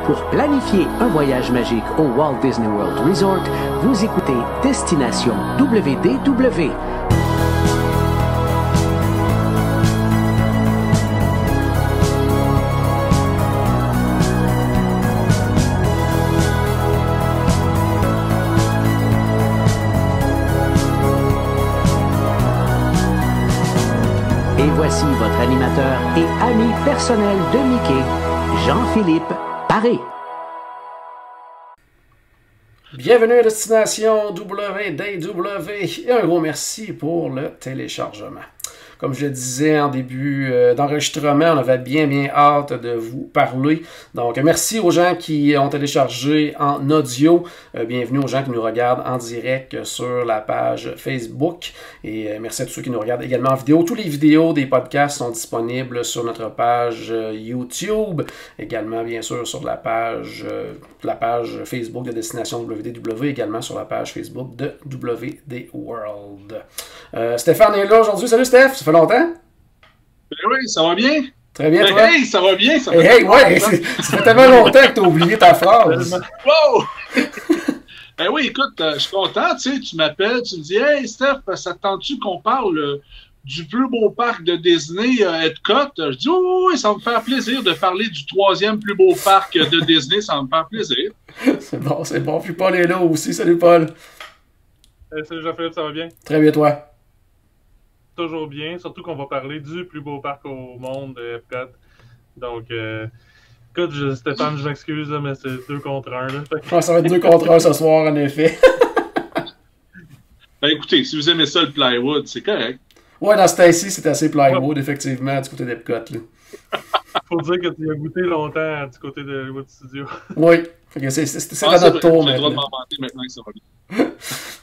Pour planifier un voyage magique au Walt Disney World Resort, vous écoutez Destination WDW. Et voici votre animateur et ami personnel de Mickey, Jean-Philippe Paré. Bienvenue à Destination WDW et un gros merci pour le téléchargement. Comme je le disais en début d'enregistrement, on avait bien hâte de vous parler. Donc, merci aux gens qui ont téléchargé en audio. Bienvenue aux gens qui nous regardent en direct sur la page Facebook. Et merci à tous ceux qui nous regardent également en vidéo. Toutes les vidéos des podcasts sont disponibles sur notre page YouTube. Également, bien sûr, sur la page Facebook de Destination WDW. Également sur la page Facebook de WD World. Stéphane est là aujourd'hui. Salut Steph! Ça fait longtemps? Oui, ça va bien? Très bien, toi? Hey, ça va bien? Ça fait ouais, ça fait tellement longtemps que tu as oublié ta phrase. Wow! Ben oui, écoute, je suis content, tu sais, tu m'appelles, tu me dis « Hey, Steph, ça te tente-tu qu'on parle du plus beau parc de Disney, Epcot? » Je dis « Oui, ça va me faire plaisir de parler du troisième plus beau parc de Disney, ça va me faire plaisir. » C'est bon. Puis Paul est là aussi. Salut, Paul. Salut Jean-Philippe, ça va bien? Très bien, toi? Toujours bien, surtout qu'on va parler du plus beau parc au monde, Epcot. Donc, écoute, Stéphane, je m'excuse, mais c'est 2 contre 1. Là. Ouais, ça va être 2 contre 1 ce soir, en effet. Ben écoutez, si vous aimez ça, le plywood, c'est correct. Ouais, dans ce temps-ci, c'est assez plywood, effectivement, du côté d'Epcot. Faut dire que tu as goûté longtemps du côté de Hollywood Studio. Oui, c'est à notre tour maintenant. J'ai le droit de maintenant. m'en vanter maintenant que ça va bien.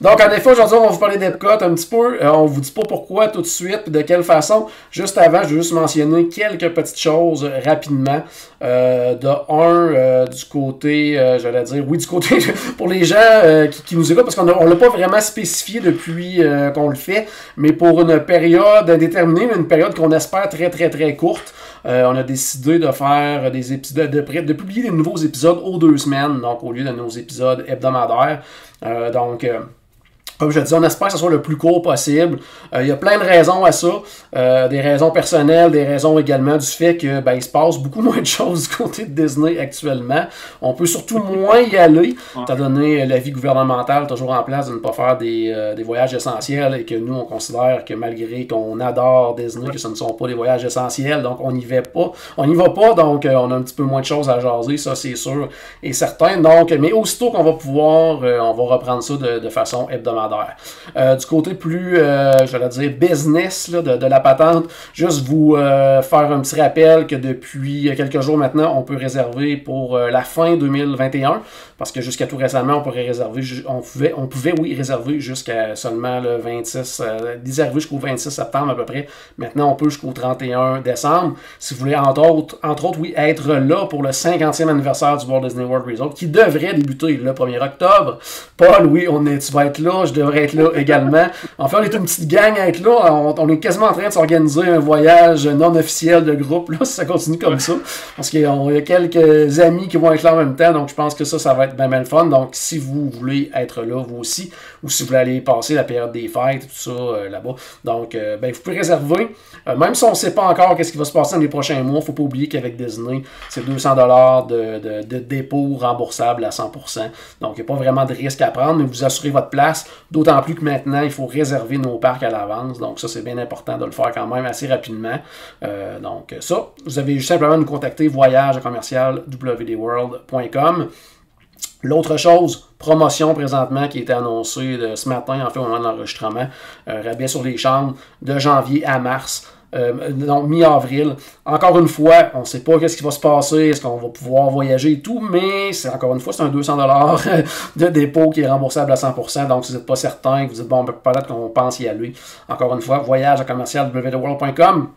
Donc, en effet, aujourd'hui, on va vous parler d'Epcot un petit peu. On vous dit pas pourquoi tout de suite, puis de quelle façon. Juste avant, je vais juste mentionner quelques petites choses rapidement. Du côté, j'allais dire, oui, du côté, pour les gens qui nous écoutent, parce qu'on ne l'a pas vraiment spécifié depuis qu'on le fait, mais pour une période indéterminée, mais une période qu'on espère très courte. On a décidé de faire des épisodes, de publier des nouveaux épisodes aux 2 semaines, donc au lieu de nos épisodes hebdomadaires. Comme je dis, on espère que ce soit le plus court possible. Il y a plein de raisons à ça. Des raisons personnelles, des raisons également du fait que il se passe beaucoup moins de choses du côté de Disney actuellement. On peut surtout moins y aller, étant donné l'avis gouvernemental toujours en place de ne pas faire des voyages essentiels et que nous, on considère que malgré qu'on adore Disney, que ce ne sont pas des voyages essentiels, donc on n'y va pas. Donc on a un petit peu moins de choses à jaser, ça c'est sûr et certain. Donc, mais aussitôt qu'on va pouvoir, on va reprendre ça de façon hebdomadaire. Du côté plus, j'allais dire, business là, de la patente, juste vous faire un petit rappel que depuis quelques jours maintenant, on peut réserver pour la fin 2021, parce que jusqu'à tout récemment, on pouvait réserver jusqu'à seulement le 26, réserver jusqu'au 26 septembre à peu près. Maintenant, on peut jusqu'au 31 décembre. Si vous voulez, entre autres, être là pour le 50e anniversaire du Walt Disney World Resort, qui devrait débuter le 1er octobre. Paul, oui, tu vas être là, je devrais être là également. Enfin, on est une petite gang à être là. On est quasiment en train de s'organiser un voyage non officiel de groupe, là, si ça continue comme ça. Parce qu'il y a quelques amis qui vont être là en même temps, donc je pense que ça va être bien le fun. Donc, si vous voulez être là, vous aussi, ou si vous voulez aller passer la période des fêtes, tout ça là-bas. Donc, vous pouvez réserver. Même si on ne sait pas encore qu'est-ce qui va se passer dans les prochains mois, il ne faut pas oublier qu'avec Disney, c'est 200$ de dépôt remboursable à 100%. Donc, il n'y a pas vraiment de risque à prendre, mais vous assurez votre place. D'autant plus que maintenant, il faut réserver nos parcs à l'avance. Donc, ça, c'est bien important de le faire quand même assez rapidement. Donc, ça, vous avez juste simplement nous contacter voyage@wdworld.com. L'autre chose, promotion présentement qui a été annoncée ce matin, en fait, au moment de l'enregistrement, rabais sur les chambres de janvier à mars. Donc mi-avril. Encore une fois, on ne sait pas qu'est-ce qui va se passer, est-ce qu'on va pouvoir voyager et tout, mais encore une fois, c'est un 200$ de dépôt qui est remboursable à 100%, donc si vous n'êtes pas certain, vous dites, bon, peut-être qu'on pense y aller. Encore une fois, voyage@wdworld.com.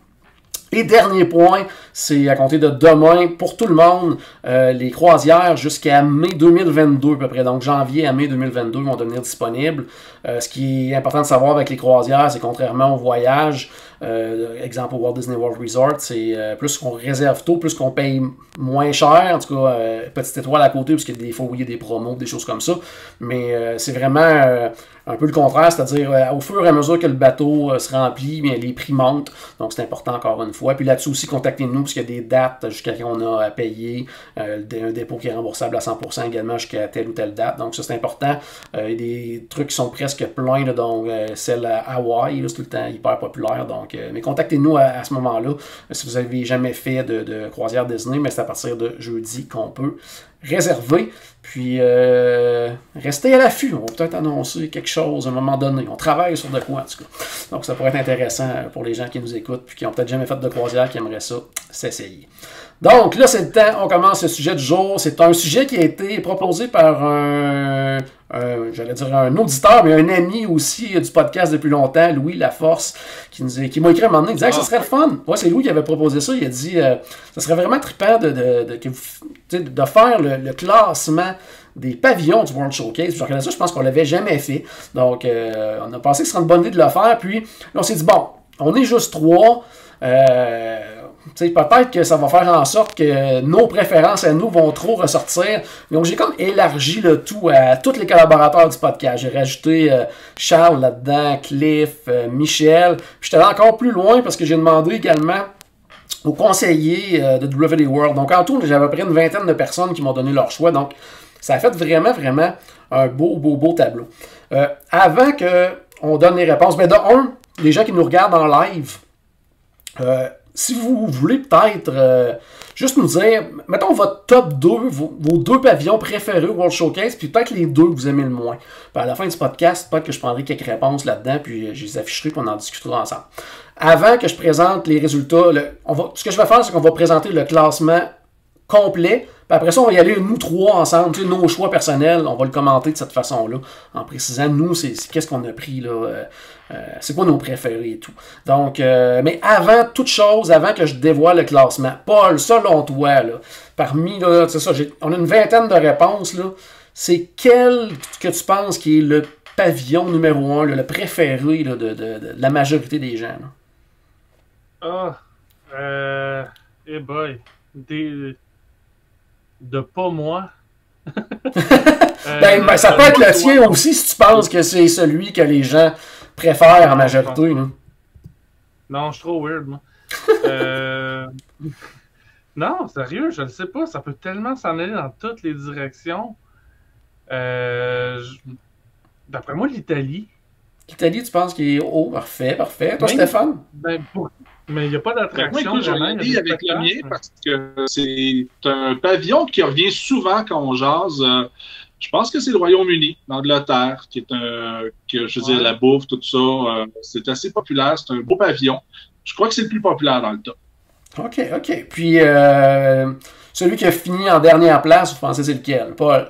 Et dernier point, c'est à compter de demain, pour tout le monde, les croisières jusqu'à mai 2022 à peu près. Donc janvier à mai 2022 vont devenir disponibles. Ce qui est important de savoir avec les croisières, c'est contrairement aux voyages, Exemple au Walt Disney World Resort, c'est plus qu'on réserve tôt, plus qu'on paye moins cher. En tout cas, petite étoile à côté, parce qu'il y a des fois où il y a des promos, des choses comme ça. Mais c'est vraiment un peu le contraire, c'est-à-dire au fur et à mesure que le bateau se remplit, bien, les prix montent. Donc c'est important encore une fois. Puis là-dessus aussi, contactez-nous, parce qu'il y a des dates jusqu'à quand on a à payer. Un dépôt qui est remboursable à 100% également jusqu'à telle ou telle date. Donc ça, c'est important. Il y a des trucs qui sont presque pleins, là, donc celle à Hawaï, c'est tout le temps hyper populaire. Donc, mais contactez-nous à ce moment-là si vous n'avez jamais fait de croisière Disney, mais c'est à partir de jeudi qu'on peut réserver. Puis, restez à l'affût. On va peut-être annoncer quelque chose à un moment donné. On travaille sur de quoi, en tout cas. Donc, ça pourrait être intéressant pour les gens qui nous écoutent puis qui n'ont peut-être jamais fait de croisière, qui aimeraient ça s'essayer. Donc, là, c'est le temps. On commence le sujet du jour. C'est un sujet qui a été proposé par j'allais dire un auditeur, mais un ami aussi du podcast depuis longtemps, Louis Laforce, qui m'a écrit à un moment donné, il disait que ce serait le fun. Ouais, c'est Louis qui avait proposé ça. Il a dit ça serait vraiment trippant de faire le classement des pavillons du World Showcase. Puis je regardais ça, je pense qu'on l'avait jamais fait. Donc, on a pensé que ce serait une bonne idée de le faire. Puis, là, on s'est dit, bon, on est juste 3. Peut-être que ça va faire en sorte que nos préférences à nous vont trop ressortir. Donc, j'ai comme élargi le tout à tous les collaborateurs du podcast. J'ai rajouté Charles là-dedans, Cliff, Michel. Puis, j'étais allé encore plus loin parce que j'ai demandé également aux conseillers de WD World. Donc, en tout, j'avais à peu près une vingtaine de personnes qui m'ont donné leur choix. Donc, ça a fait vraiment, vraiment un beau tableau. Avant qu'on donne les réponses, mais les gens qui nous regardent en live, si vous voulez peut-être juste nous dire, mettons votre top 2, vos 2 pavillons préférés au World Showcase, puis peut-être les 2 que vous aimez le moins. Puis à la fin du podcast, peut-être que je prendrai quelques réponses là-dedans, puis je les afficherai, puis on en discutera ensemble. Avant que je présente les résultats, ce que je vais faire, c'est qu'on va présenter le classement complet. Puis après ça, on va y aller nous 3 ensemble, nos choix personnels, on va le commenter de cette façon-là, en précisant, nous, c'est qu'est-ce qu'on a pris, là, c'est quoi nos préférés et tout. Donc, mais avant toute chose, avant que je dévoile le classement, Paul, selon toi, là, parmi, là, c'est ça, on a une vingtaine de réponses, là, c'est quel que tu penses qui est le pavillon numéro 1, là, le préféré là, de la majorité des gens? Hey boy, de pas moi. Ça peut être le tien aussi si tu penses que c'est celui que les gens préfèrent en majorité. Non, je suis trop weird, moi. Non, sérieux, je ne sais pas. Ça peut tellement s'en aller dans toutes les directions. D'après moi, l'Italie. L'Italie, tu penses qu'il est haut? Parfait. Toi, Stéphane? Mais il n'y a pas d'attraction. Moi, j'en ai avec le mien parce que c'est un pavillon qui revient souvent quand on jase. Je pense que c'est le Royaume-Uni, l'Angleterre, qui est je veux dire, la bouffe, tout ça. C'est assez populaire. C'est un beau pavillon. Je crois que c'est le plus populaire dans le top. OK. Puis, celui qui a fini en dernière place, vous pensez c'est lequel? Paul?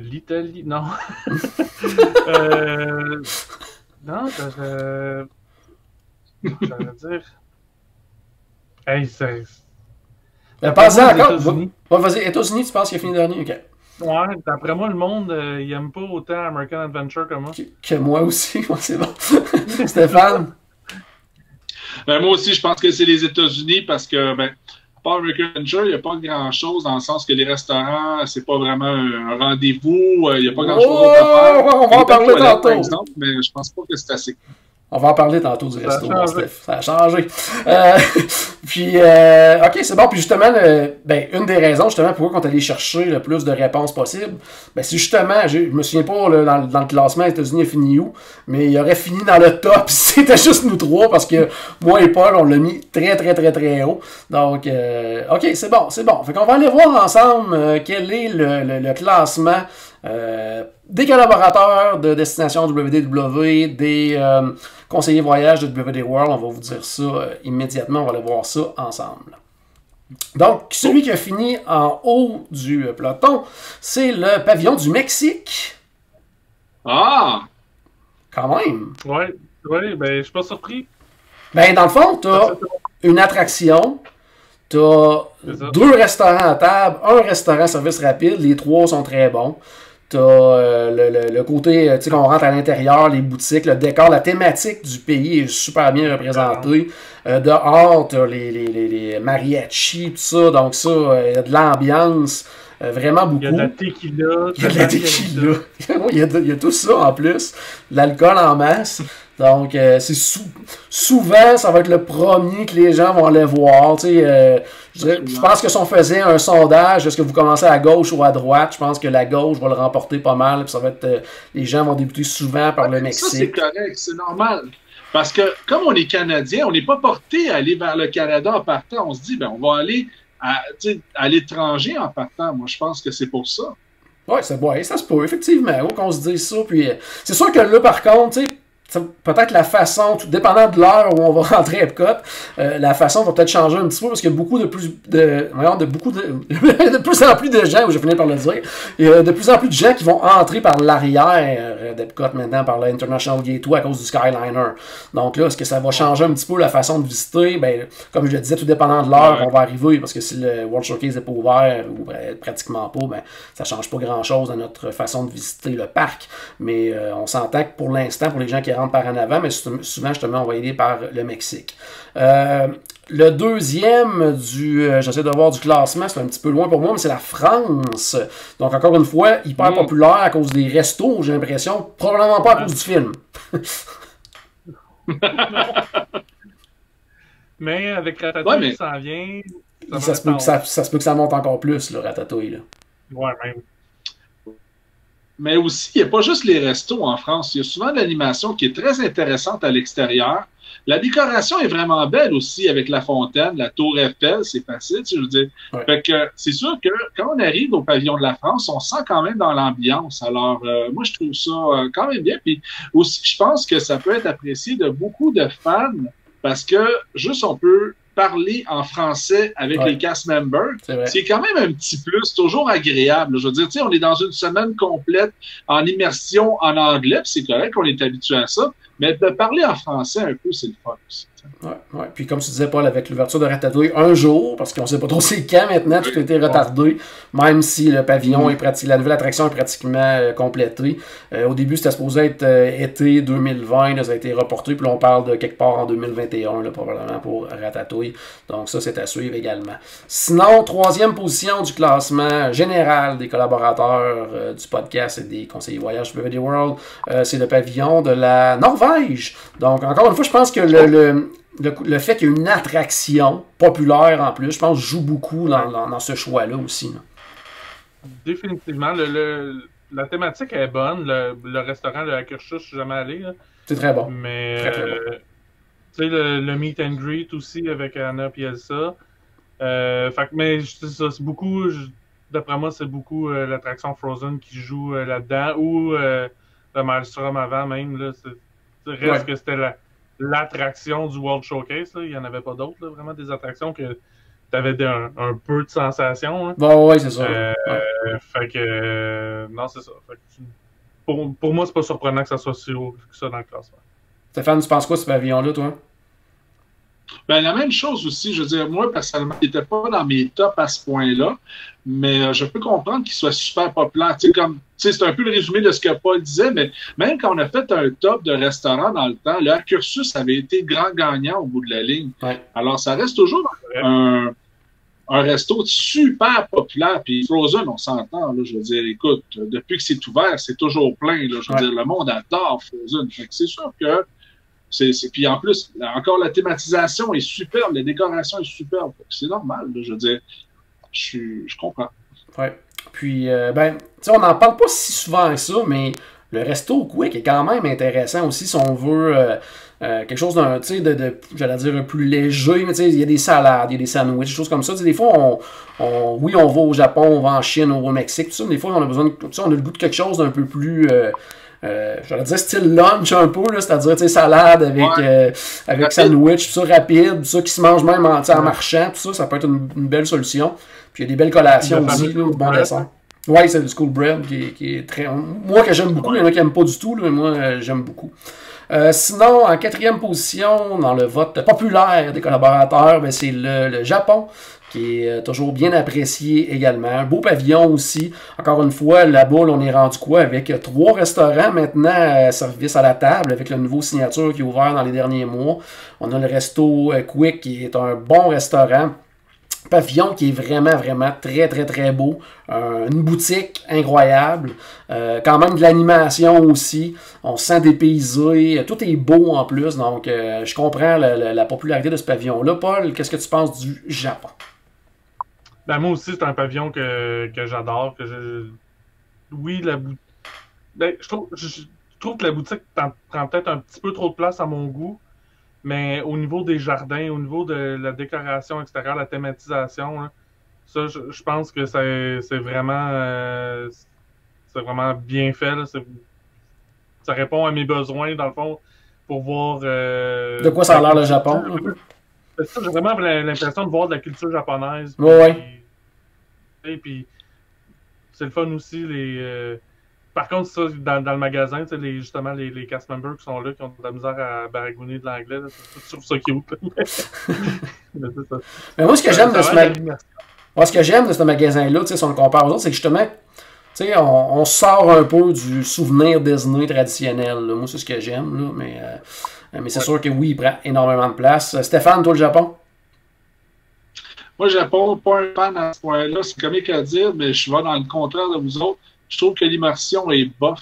L'Italie, non. Non, j'allais dire. Hey, c'est. Pensez encore. Vas-y, États-Unis, tu penses qu'il a fini dernier? OK. Ouais, d'après moi, le monde, il aime pas autant American Adventure que moi. Que moi aussi, moi, c'est bon. Stéphane? Moi aussi, je pense que c'est les États-Unis parce que, à part American Adventure, il n'y a pas grand-chose dans le sens que les restaurants, c'est pas vraiment un rendez-vous. Il n'y a pas grand-chose à faire. On va en parler tantôt. Par exemple, mais je pense pas que c'est assez. On va en parler tantôt du resto, Steph. Ça a changé. Puis, OK, c'est bon. Puis justement, une des raisons, justement, pourquoi on est allé chercher le plus de réponses possibles, c'est justement, je me souviens pas là, dans le classement, les États-Unis a fini où, mais il aurait fini dans le top si c'était juste nous 3, parce que moi et Paul, on l'a mis très, très, très, très haut. Donc, OK, c'est bon. Fait qu'on va aller voir ensemble quel est le classement des collaborateurs de Destination WDW, des conseillers voyage de WD World. On va vous dire ça immédiatement. On va aller voir ça ensemble. Donc, celui qui a fini en haut du peloton, c'est le pavillon du Mexique. Ah! Quand même. Ouais, je suis pas surpris. Dans le fond, tu as une attraction, tu as 2 restaurants à table, un restaurant service rapide, les 3 sont très bons. T'as le côté, tu sais, qu'on rentre à l'intérieur, les boutiques, le décor, la thématique du pays est super bien représentée. Dehors, t'as les mariachis, tout ça, donc ça, il y a de l'ambiance, vraiment beaucoup. Il y a de la tequila. Il y a de la tequila. Il y a tout ça en plus. De l'alcool en masse. Donc, c'est souvent, ça va être le premier que les gens vont aller voir. Tu sais, je pense que si on faisait un sondage, est-ce que vous commencez à gauche ou à droite, je pense que la gauche va le remporter pas mal. Puis ça va être, les gens vont débuter souvent par le Mexique. Ça, c'est correct, c'est normal. Parce que, comme on est Canadien, on n'est pas porté à aller vers le Canada en partant. On se dit, ben, on va aller à l'étranger en partant. Moi, je pense que c'est pour ça. Ouais, ça se peut, effectivement. Qu'on se dise ça. Puis, c'est sûr que là, par contre, tu sais, peut-être la façon, tout dépendant de l'heure où on va rentrer à Epcot, la façon va peut-être changer un petit peu parce qu'il y a de plus en plus de gens, je finis par le dire, il y a de plus en plus de gens qui vont entrer par l'arrière d'Epcot maintenant, par l'International Gateway à cause du Skyliner. Donc là, est-ce que ça va changer un petit peu la façon de visiter? Ben, comme je le disais, tout dépendant de l'heure, on va arriver parce que si le World Showcase n'est pas ouvert ou pratiquement pas, ben, ça change pas grand-chose dans notre façon de visiter le parc. Mais on s'entend que pour l'instant, pour les gens qui par en avant, mais souvent, justement, on va y aller par le Mexique. Le deuxième j'essaie de voir du classement, c'est un petit peu loin pour moi, mais c'est la France. Donc, encore une fois, hyper populaire à cause des restos, j'ai l'impression. Probablement pas à cause du film. Mais avec Ratatouille, ça s'en vient. Ça se peut que ça monte encore plus, le Ratatouille. Là. Ouais, même. Mais aussi, il n'y a pas juste les restos en France. Il y a souvent de l'animation qui est très intéressante à l'extérieur. La décoration est vraiment belle aussi avec la fontaine, la tour Eiffel, c'est facile, je veux dire. Ouais. Fait que c'est sûr que quand on arrive au pavillon de la France, on sent quand même dans l'ambiance. Alors, moi, je trouve ça quand même bien. Puis aussi, je pense que ça peut être apprécié de beaucoup de fans parce que juste on peut parler en français avec les cast members, c'est quand même un petit plus, toujours agréable. Je veux dire, tu sais, on est dans une semaine complète en immersion en anglais, puis c'est correct, on est habitué à ça, mais de parler en français un peu, c'est le fun aussi. Ouais. Puis comme tu disais, Paul, avec l'ouverture de Ratatouille, un jour, parce qu'on ne sait pas trop c'est quand maintenant, tout a été retardé, même si le pavillon la nouvelle attraction est pratiquement complétée. Au début, c'était supposé être été 2020, là, ça a été reporté, puis là, on parle de quelque part en 2021, là, probablement pour Ratatouille. Donc ça, c'est à suivre également. Sinon, troisième position du classement général des collaborateurs du podcast et des conseillers voyage PVD World, c'est le pavillon de la Norvège. Donc, encore une fois, je pense que le fait qu'il y ait une attraction populaire en plus, je pense, joue beaucoup dans ce choix-là aussi. Là. Définitivement. La thématique est bonne. Le restaurant, le Akershus, je suis jamais allé. Là. C'est très bon. Mais très bon. Tu sais, le meet and greet aussi avec Anna et Elsa. Mais c'est beaucoup, d'après moi, c'est beaucoup l'attraction Frozen qui joue là-dedans. Ou le Maelstrom avant même. Là, reste que c'était l'attraction du World Showcase. Là. Il n'y en avait pas d'autres, vraiment des attractions que tu avais un peu de sensation. Hein. Bon, oui, c'est ça. Fait que non, c'est ça. Fait que, pour moi, c'est pas surprenant que ça soit si haut que ça dans le classement. Stéphane, tu penses quoi de ce pavillon-là, toi? Ben, la même chose aussi, je veux dire, moi, personnellement, il n'était pas dans mes tops à ce point-là, mais je peux comprendre qu'il soit super populaire. Tu sais, c'est un peu le résumé de ce que Paul disait, mais même quand on a fait un top de restaurants dans le temps, le Akershus avait été grand gagnant au bout de la ligne. Ouais. Alors, ça reste toujours un resto super populaire. Puis Frozen, on s'entend, là, je veux dire, écoute, depuis que c'est ouvert, c'est toujours plein. Là, je veux dire, le monde adore Frozen. Fait que c'est sûr que puis en plus, encore la thématisation est superbe, la décoration est superbe. C'est normal, là, je veux dire. Je comprends. Ouais. Puis, tu sais, on n'en parle pas si souvent que ça, mais le resto au Quick est quand même intéressant aussi si on veut quelque chose d'un, tu sais, j'allais dire, plus léger, mais tu sais, il y a des salades, il y a des sandwichs, des choses comme ça. Tu sais, des fois, on va au Japon, on va en Chine, on va au Mexique, tout ça, mais des fois, on a besoin de, tu sais, on a le goût de quelque chose d'un peu plus... j'allais dire style lunch un peu, là, c'est-à-dire salade avec sandwich, tout ça rapide, tout ça qui se mange même en marchant, tout ça, ça peut être une belle solution. Puis il y a des belles collations aussi, là, bon dessert. Oui, c'est du school bread qui est très... Moi que j'aime beaucoup, il y en a qui n'aiment pas du tout, là, mais moi j'aime beaucoup. Sinon, en 4e position, dans le vote populaire des collaborateurs, ben, c'est le Japon, qui est toujours bien apprécié également. Un beau pavillon aussi. Encore une fois, là-bas, on est rendu quoi? Avec 3 restaurants maintenant, service à la table, avec le nouveau signature qui est ouvert dans les derniers mois. On a le resto Quick, qui est un bon restaurant. Pavillon qui est vraiment, vraiment très, très, très beau. Une boutique incroyable. Quand même de l'animation aussi. On se sent dépaysé. Tout est beau en plus. Donc, je comprends la popularité de ce pavillon-là. Paul, qu'est-ce que tu penses du Japon? Ben, moi aussi, c'est un pavillon que j'adore. Oui, ben, je trouve que la boutique prend peut-être un petit peu trop de place à mon goût. Mais au niveau des jardins, au niveau de la décoration extérieure, la thématisation, là, ça, je pense que c'est vraiment bien fait. Là. Ça répond à mes besoins, dans le fond, pour voir... de quoi ça a l'air le Japon? J'ai vraiment l'impression de voir de la culture japonaise. Ouais. Et puis, c'est le fun aussi, par contre, ça, dans le magasin, justement, les cast members qui sont là, qui ont de la misère à baragouiner de l'anglais, je trouve ça cute. Mais moi, ce que j'aime de ce magasin-là, si on le compare aux autres, c'est que justement, on sort un peu du souvenir Disney traditionnel. Là. Moi, c'est ce que j'aime, là, mais c'est sûr que oui, il prend énormément de place. Stéphane, toi, le Japon? Moi, le Japon, pas un fan à ce point-là, c'est comique à dire, mais je vais dans le contraire de vous autres. Je trouve que l'immersion est bof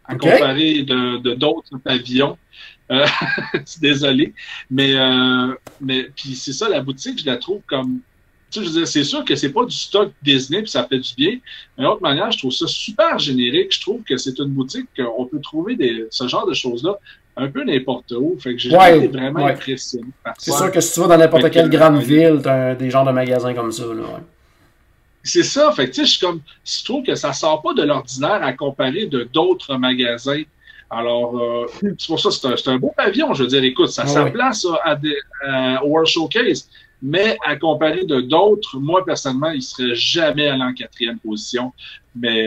à comparer de d'autres pavillons. Désolé. Mais puis c'est ça, la boutique, je la trouve comme... Tu sais, je veux dire, c'est sûr que c'est pas du stock Disney, puis ça fait du bien. Mais d'une autre manière, je trouve ça super générique. Je trouve que c'est une boutique qu'on peut trouver ce genre de choses-là un peu n'importe où. Fait que j'ai été vraiment impressionné par ça. C'est sûr que si tu vas dans n'importe quelle grande ville, tu as des genres de magasins comme ça, là, ouais. C'est ça, fait que tu sais, je trouve que ça sort pas de l'ordinaire à comparer de d'autres magasins. Alors, c'est pour ça que c'est un beau pavillon, je veux dire, écoute, ça sa place au World Showcase, mais à comparer de d'autres, moi, personnellement, il serait jamais allé en 4e position. Mais,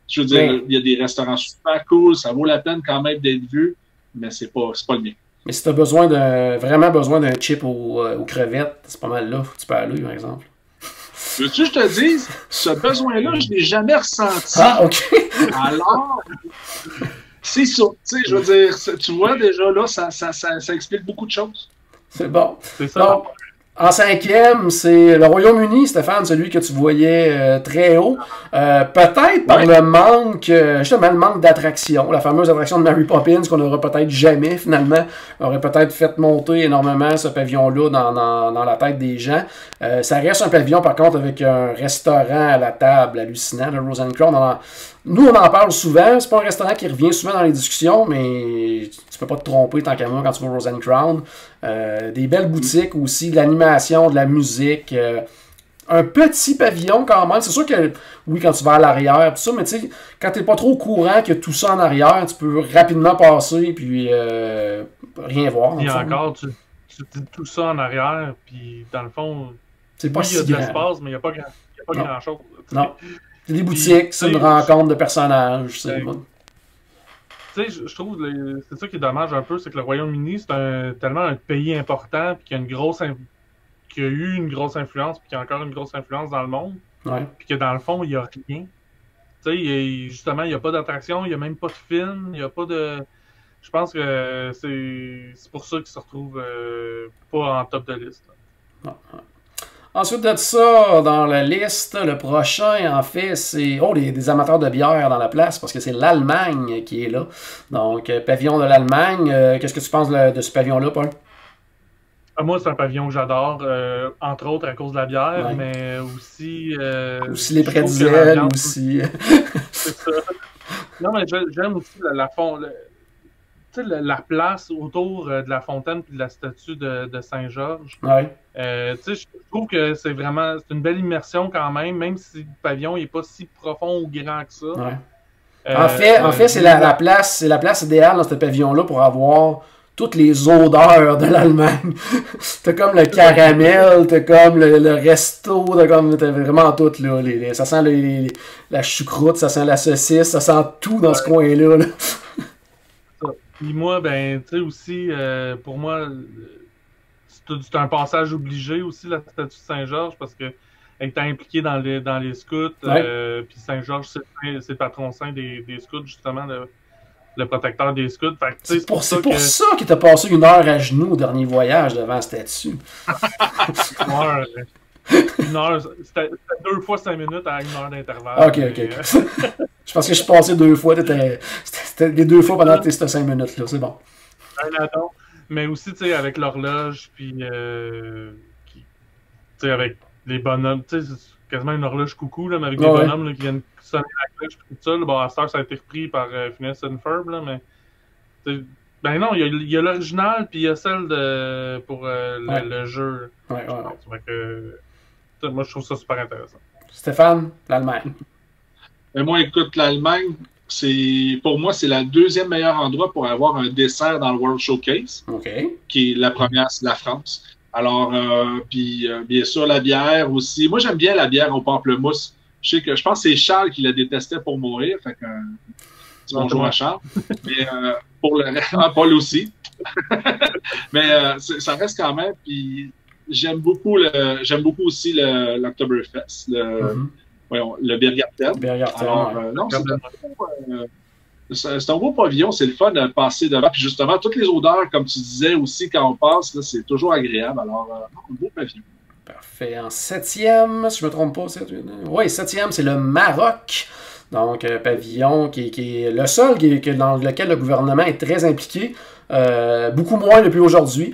je veux dire, il y a des restaurants super cool, ça vaut la peine quand même d'être vu, mais c'est pas le mien. Mais si tu as vraiment besoin d'un chip aux crevettes, c'est pas mal là, tu peux aller, par exemple. Veux-tu que je te dise, ce besoin-là, je ne l'ai jamais ressenti. Ah, OK. Alors, c'est ça. Tu sais, je veux dire, tu vois, déjà, là, ça explique beaucoup de choses. C'est bon. C'est ça. Donc, en 5e, c'est le Royaume-Uni, Stéphane, celui que tu voyais très haut. Peut-être par le manque, justement, le manque d'attraction. La fameuse attraction de Mary Poppins qu'on n'aura peut-être jamais, finalement, aurait peut-être fait monter énormément ce pavillon-là dans la tête des gens. Ça reste un pavillon, par contre, avec un restaurant à la table hallucinant, le Rose and Crown. Nous, on en parle souvent. C'est pas un restaurant qui revient souvent dans les discussions, mais tu peux pas te tromper tant qu'à moi quand tu vas au Rose and Crown. Des belles boutiques aussi, de l'animation, de la musique. Un petit pavillon quand même. C'est sûr que, oui, quand tu vas à l'arrière, tout ça, mais tu sais, quand t'es pas trop au courant que tout ça en arrière, tu peux rapidement passer puis rien voir. Et encore, tu dis tout ça en arrière, puis dans le fond, c'est pas il y a de l'espace, mais il n'y a pas grand-chose. Non. C'est des boutiques, c'est une rencontre de personnages. Tu sais, je trouve, c'est ça qui est dommage un peu, c'est que le Royaume-Uni, c'est tellement un pays important, puis qui a eu une grosse influence, puis qui a encore une grosse influence dans le monde, puis que dans le fond, il n'y a rien. Tu sais, justement, il n'y a pas d'attraction, il n'y a même pas de film, il n'y a pas de... Je pense que c'est pour ça qu'il se retrouve pas en top de liste. Ensuite de ça, dans la liste, le prochain, en fait, c'est des amateurs de bière dans la place, parce que c'est l'Allemagne qui est là. Donc, pavillon de l'Allemagne. Qu'est-ce que tu penses de ce pavillon-là, Paul? Moi, c'est un pavillon que j'adore, entre autres à cause de la bière, mais aussi... aussi les pretzels, aussi. C'est ça. Non, mais j'aime aussi la place autour de la fontaine et de la statue de Saint-Georges. Je trouve que c'est une belle immersion quand même si le pavillon n'est pas si profond ou grand que ça. En fait, c'est la place idéale dans ce pavillon-là pour avoir toutes les odeurs de l'Allemagne. T'as comme le caramel, t'as comme le resto, t'as vraiment tout, là. Ça sent la choucroute, ça sent la saucisse, ça sent tout dans ce coin-là. Là. Puis moi, ben, tu sais aussi, pour moi, c'est un passage obligé aussi, la statue de Saint-Georges, parce que étant impliqué dans les scouts, puis Saint-Georges, c'est le patron saint des scouts, justement, le protecteur des scouts. C'est pour ça qu'il t'a passé 1 heure à genoux au dernier voyage devant la statue. 1 heure, c'était 2 fois 5 minutes à 1 heure d'intervalle. Ok. Je pense que je suis passé 2 fois. C'était les 2 fois pendant ces 5 minutes-là. C'est bon. Mais aussi, tu sais, avec l'horloge, puis tu sais, avec les bonhommes, tu sais, c'est quasiment une horloge coucou, là, mais avec des bonhommes là, qui viennent sonner la cloche, tout ça. Là, bon, à cette heure, ça a été repris par Phineas and Ferb, là, mais ben non, il y a l'original, puis il y a celle pour le jeu. Moi, je trouve ça super intéressant. Stéphane, l'Allemagne. Mais moi, écoute, l'Allemagne, pour moi, c'est le 2e meilleur endroit pour avoir un dessert dans le World Showcase. Qui est la première, c'est la France. Alors, puis bien sûr, la bière aussi. Moi, j'aime bien la bière au pamplemousse. Je pense que c'est Charles qui la détestait pour mourir. Fait que, bonjour à Charles. Mais pour le reste, Paul aussi. Mais ça reste quand même. Puis j'aime beaucoup aussi l'Oktoberfest. Le Biergarten. Alors, non, c'est un beau pavillon, c'est le fun de passer devant. Puis justement, toutes les odeurs, comme tu disais aussi, quand on passe, là, c'est toujours agréable. Alors, un beau pavillon. Parfait. En 7e, si je ne me trompe pas, oui, 7e, c'est le Maroc. Donc, pavillon qui est le seul dans lequel le gouvernement est très impliqué. Beaucoup moins depuis aujourd'hui.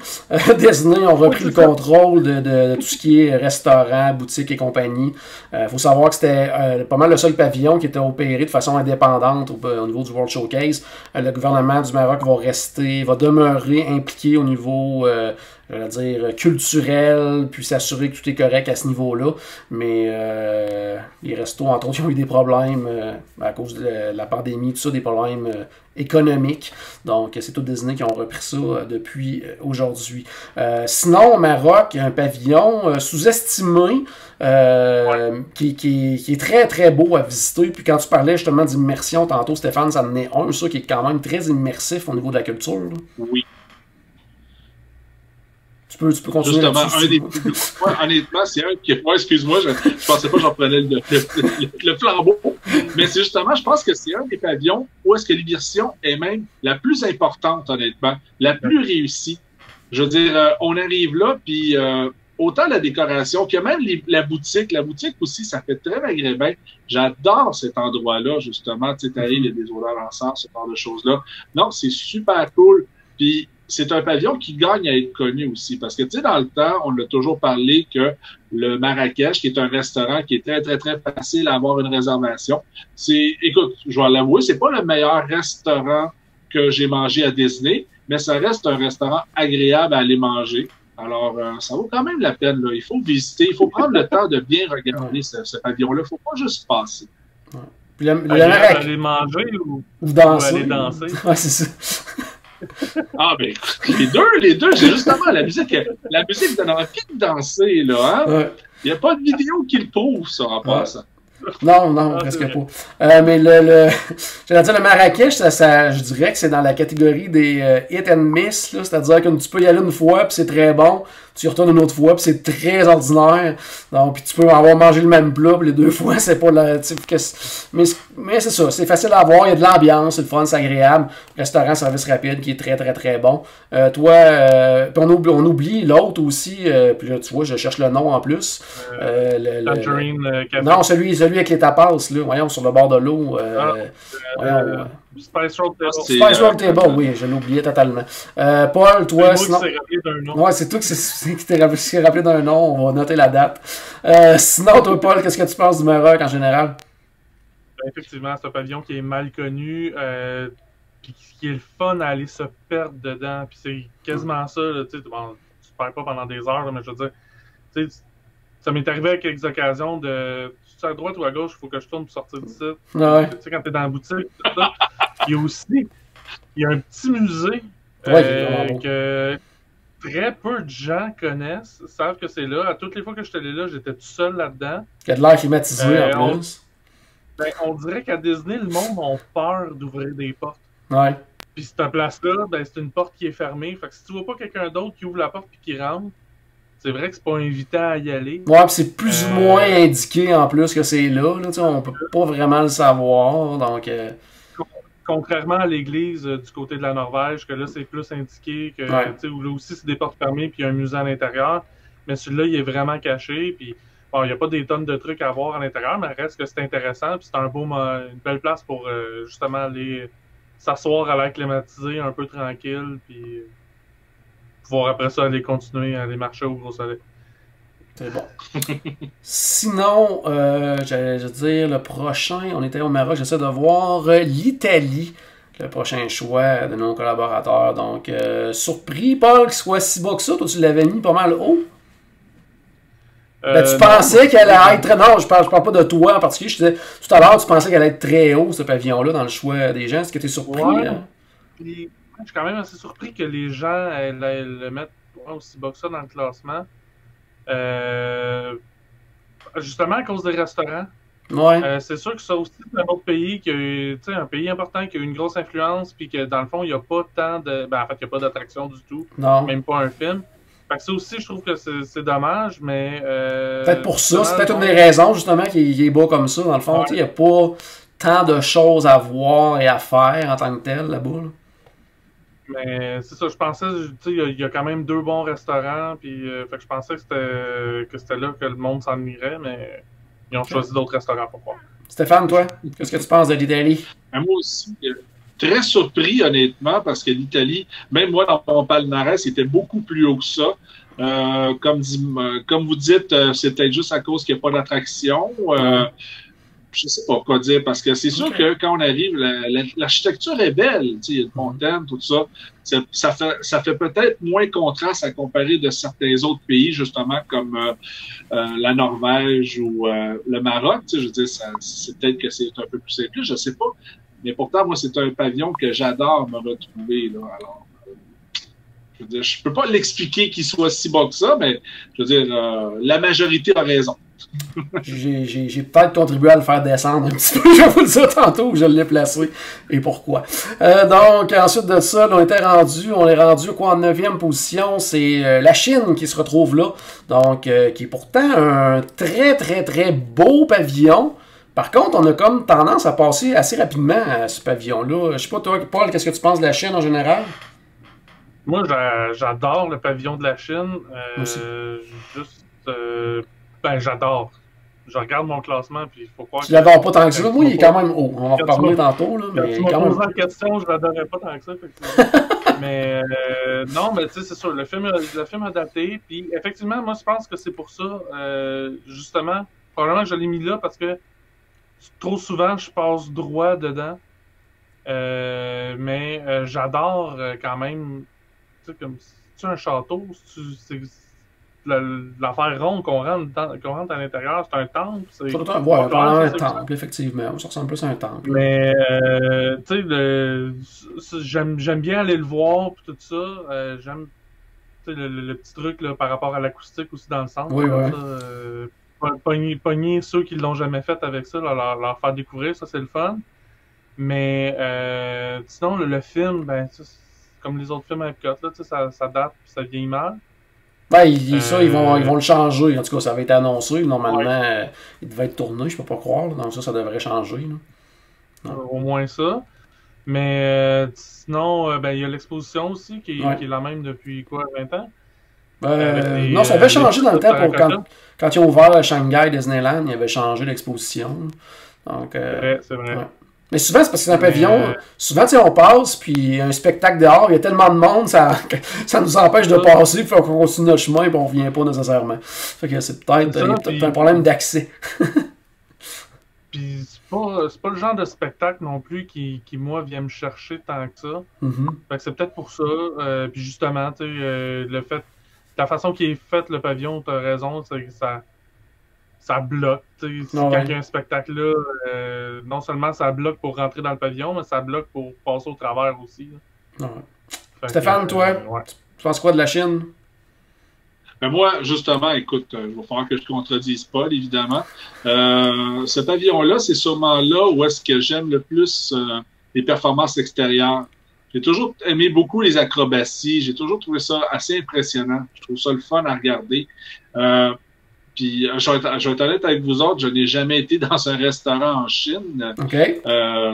Disney ont repris le contrôle de tout ce qui est restaurant, boutique et compagnie. Faut savoir que c'était pas mal le seul pavillon qui était opéré de façon indépendante au niveau du World Showcase. Le gouvernement du Maroc va demeurer impliqué au niveau je veux dire, culturel, puis s'assurer que tout est correct à ce niveau-là. Mais les restos, entre autres, ils ont eu des problèmes à cause de la pandémie, tout ça, des problèmes économiques. Donc, c'est tout Disney qui ont repris ça depuis aujourd'hui. Sinon, au Maroc, il y a un pavillon sous-estimé qui est très, très beau à visiter. Puis quand tu parlais justement d'immersion tantôt, Stéphane, ça en est un, ça, qui est quand même très immersif au niveau de la culture. Là. Oui. Tu peux continuer. Justement, honnêtement, c'est un qui. Ouais, excuse-moi, je pensais pas que j'en prenais le flambeau. Mais c'est justement, je pense que c'est un des pavillons où est-ce que l'immersion est même la plus importante, honnêtement, la plus réussie. Je veux dire, on arrive là, puis autant la décoration que même la boutique. La boutique aussi, ça fait très agréable. J'adore cet endroit-là, justement. Tu sais, il y a des odeurs ensemble, ce genre de choses-là. Non, c'est super cool. Puis, c'est un pavillon qui gagne à être connu aussi. Parce que, tu sais, dans le temps, on a toujours parlé que le Marrakech, qui est un restaurant qui est très, très, très facile à avoir une réservation, écoute, je vais l'avouer, c'est pas le meilleur restaurant que j'ai mangé à Disney, mais ça reste un restaurant agréable à aller manger. Alors, ça vaut quand même la peine, là. Il faut visiter, il faut prendre le temps de bien regarder ce pavillon-là. Il ne faut pas juste passer. Puis aller manger ou danser. Ou aller danser. Ouais, c'est ça. Ah, ben, les deux, c'est justement la musique donne envie de danser, là, hein? Ouais. Il n'y a pas de vidéo qui le prouve, ça, en passant. Non, presque pas. Mais j'allais dire, le Marrakech, je dirais que c'est dans la catégorie des hit and miss, là, c'est-à-dire que tu peux y aller une fois, puis c'est très bon, tu y retournes une autre fois, puis c'est très ordinaire. Donc, puis tu peux avoir mangé le même plat, puis les 2 fois, c'est pas la... Mais c'est ça, c'est facile à avoir, il y a de l'ambiance, c'est le fun, c'est agréable. Restaurant, service rapide, qui est très, très, très bon. Toi, on oublie l'autre aussi, puis là, tu vois, je cherche le nom en plus. Non, celui avec les tapas, là, voyons, sur le bord de l'eau. Spice Road Table. Spice Road Table, oui, je l'ai oublié totalement. Paul, toi, sinon... Ouais, c'est toi qui t'es rappelé d'un nom, on va noter la date. Sinon, toi, Paul, qu'est-ce que tu penses du Maroc en général? Effectivement, c'est un pavillon qui est mal connu, puis qui est le fun à aller se perdre dedans, puis c'est quasiment ça, là, tu perds pas pendant des heures, là, mais je veux dire, ça m'est arrivé à quelques occasions de... à droite ou à gauche, il faut que je tourne pour sortir du site. Ouais. Tu sais, quand tu es dans la boutique, tout ça, il y a un petit musée que très peu de gens connaissent, savent que c'est là. À toutes les fois que je suis allé là, j'étais tout seul là-dedans. Il y a de l'air climatisé en plus. On dirait qu'à Disney, le monde a peur d'ouvrir des portes. Ouais. Puis cette place-là, ben, c'est une porte qui est fermée. Fait que si tu vois pas quelqu'un d'autre qui ouvre la porte et qui rentre, c'est vrai que c'est pas invitant à y aller. Ouais, puis c'est plus ou moins indiqué en plus que c'est là. On peut pas vraiment le savoir. Donc, contrairement à l'église du côté de la Norvège, que là, c'est plus indiqué, que où là aussi, c'est des portes fermées puis il y a un musée à l'intérieur. Mais celui-là, il est vraiment caché. Puis, bon, il n'y a pas des tonnes de trucs à voir à l'intérieur, mais reste que c'est intéressant. Puis c'est une belle place pour justement aller s'asseoir à l'air climatisé, un peu tranquille. Puis pouvoir après ça aller continuer à aller marcher au gros soleil. C'est bon. Sinon, j'allais dire le prochain, on était au Maroc, j'essaie de voir l'Italie, le prochain choix de nos collaborateurs. Donc, surpris, Paul, qu'il soit si bas que ça. Toi, tu l'avais mis pas mal haut. Tu pensais qu'elle allait être... Non, je parle pas de toi en particulier. Je disais, tout à l'heure, tu pensais qu'elle allait être très haut, ce pavillon-là, dans le choix des gens. Est-ce que tu es surpris? Ouais. Puis, je suis quand même assez surpris que les gens le mettent aussi bas que ça dans le classement. Justement à cause des restaurants. Ouais. C'est sûr que ça aussi, c'est un autre pays un pays important qui a une grosse influence, puis que dans le fond, il n'y a pas tant de. Ben, en fait, il n'y a pas d'attraction du tout. Non. Même pas un film. Fait que ça aussi, je trouve que c'est dommage, mais. Peut-être pour ça, c'est peut-être une des raisons justement qu'il est bas comme ça. Dans le fond, il n'y a pas tant de choses à voir et à faire en tant que tel là-bas. Là. Mais c'est ça, je pensais, il y a quand même 2 bons restaurants, puis fait que je pensais que c'était là que le monde s'ennuierait, mais ils ont choisi d'autres restaurants pour voir. Stéphane, toi, qu'est-ce que tu penses de l'Italie? Moi aussi, très surpris, honnêtement, parce que l'Italie, même moi, dans mon palmarès, c'était beaucoup plus haut que ça. Comme vous dites, c'est peut-être juste à cause qu'il n'y a pas d'attraction. Je sais pas quoi dire, parce que c'est sûr que quand on arrive, l'architecture est belle, il y a une fontaine, tout ça. Ça fait peut-être moins contraste à comparer de certains autres pays, justement, comme la Norvège ou le Maroc. Je veux dire, c'est peut-être que c'est un peu plus simple, je sais pas. Mais pourtant, moi, c'est un pavillon que j'adore me retrouver, là. Alors, je veux dire, je peux pas l'expliquer qu'il soit si bas que ça, mais je veux dire, la majorité a raison. J'ai peut-être contribué à le faire descendre un petit peu, je vais vous le dire tantôt où je l'ai placé et pourquoi. Donc, ensuite de ça, on est rendu quoi, en 9e position, c'est la Chine qui se retrouve là, donc qui est pourtant un très très très beau pavillon. Par contre, on a comme tendance à passer assez rapidement à ce pavillon-là. Je sais pas, toi, Paul, qu'est-ce que tu penses de la Chine en général? Moi, j'adore le pavillon de la Chine. Ben, j'adore. Je regarde mon classement, puis il faut croire. Tu l'adores pas tant que ça. Moi, il est quand même haut. On va en reparler tantôt. Là, mais tu m'as posé la question, je l'adorais pas tant que ça. Mais non, mais tu sais, c'est sûr, le film a daté. Puis effectivement, moi, je pense que c'est pour ça, justement, probablement que je l'ai mis là parce que trop souvent, je passe droit dedans. Mais j'adore quand même, tu sais, comme c'est un château, l'affaire ronde qu'on rentre à l'intérieur, c'est un temple. C'est un temple, effectivement. Ça ressemble plus à un temple. Mais, tu sais, j'aime bien aller le voir, puis tout ça. J'aime le petit truc là, par rapport à l'acoustique aussi dans le centre. Oui, oui. Pogner ceux qui l'ont jamais fait avec ça, là, leur faire découvrir, ça, c'est le fun. Mais sinon, le film, ben, comme les autres films à Epcot, là, ça date, puis ça vieillit mal. Ben, ça, ils vont le changer. En tout cas, ça avait été annoncé. Normalement, il devait être tourné, je peux pas croire. Là. Donc ça devrait changer. Là. Au moins ça. Mais sinon, ben, il y a l'exposition aussi, qui est la même depuis quoi, 20 ans? Non, ça avait changé dans le temps pour quand ils ont ouvert Shanghai Disneyland, ils avaient changé l'exposition. Donc, c'est vrai. Ouais. Mais souvent, c'est parce que c'est un pavillon. Souvent, on passe, puis un spectacle dehors, il y a tellement de monde, ça nous empêche de passer, puis on continue notre chemin, puis on revient pas nécessairement. Fait que c'est peut-être un problème d'accès. Puis c'est pas le genre de spectacle non plus qui moi, vient me chercher tant que ça. Fait que c'est peut-être pour ça. Puis justement, tu sais, la façon qui est faite, le pavillon, tu as raison, c'est que ça bloque. Quand il y a un spectacle là, non seulement ça bloque pour rentrer dans le pavillon, mais ça bloque pour passer au travers aussi. Stéphane, toi, tu penses quoi de la Chine? Ben moi, justement, écoute, il va falloir que je ne contredise Paul, évidemment. Ce pavillon-là, c'est sûrement là où est-ce que j'aime le plus les performances extérieures. J'ai toujours aimé beaucoup les acrobaties. J'ai toujours trouvé ça assez impressionnant. Je trouve ça le fun à regarder. Puis, je vais être honnête avec vous autres, je n'ai jamais été dans un restaurant en Chine. OK.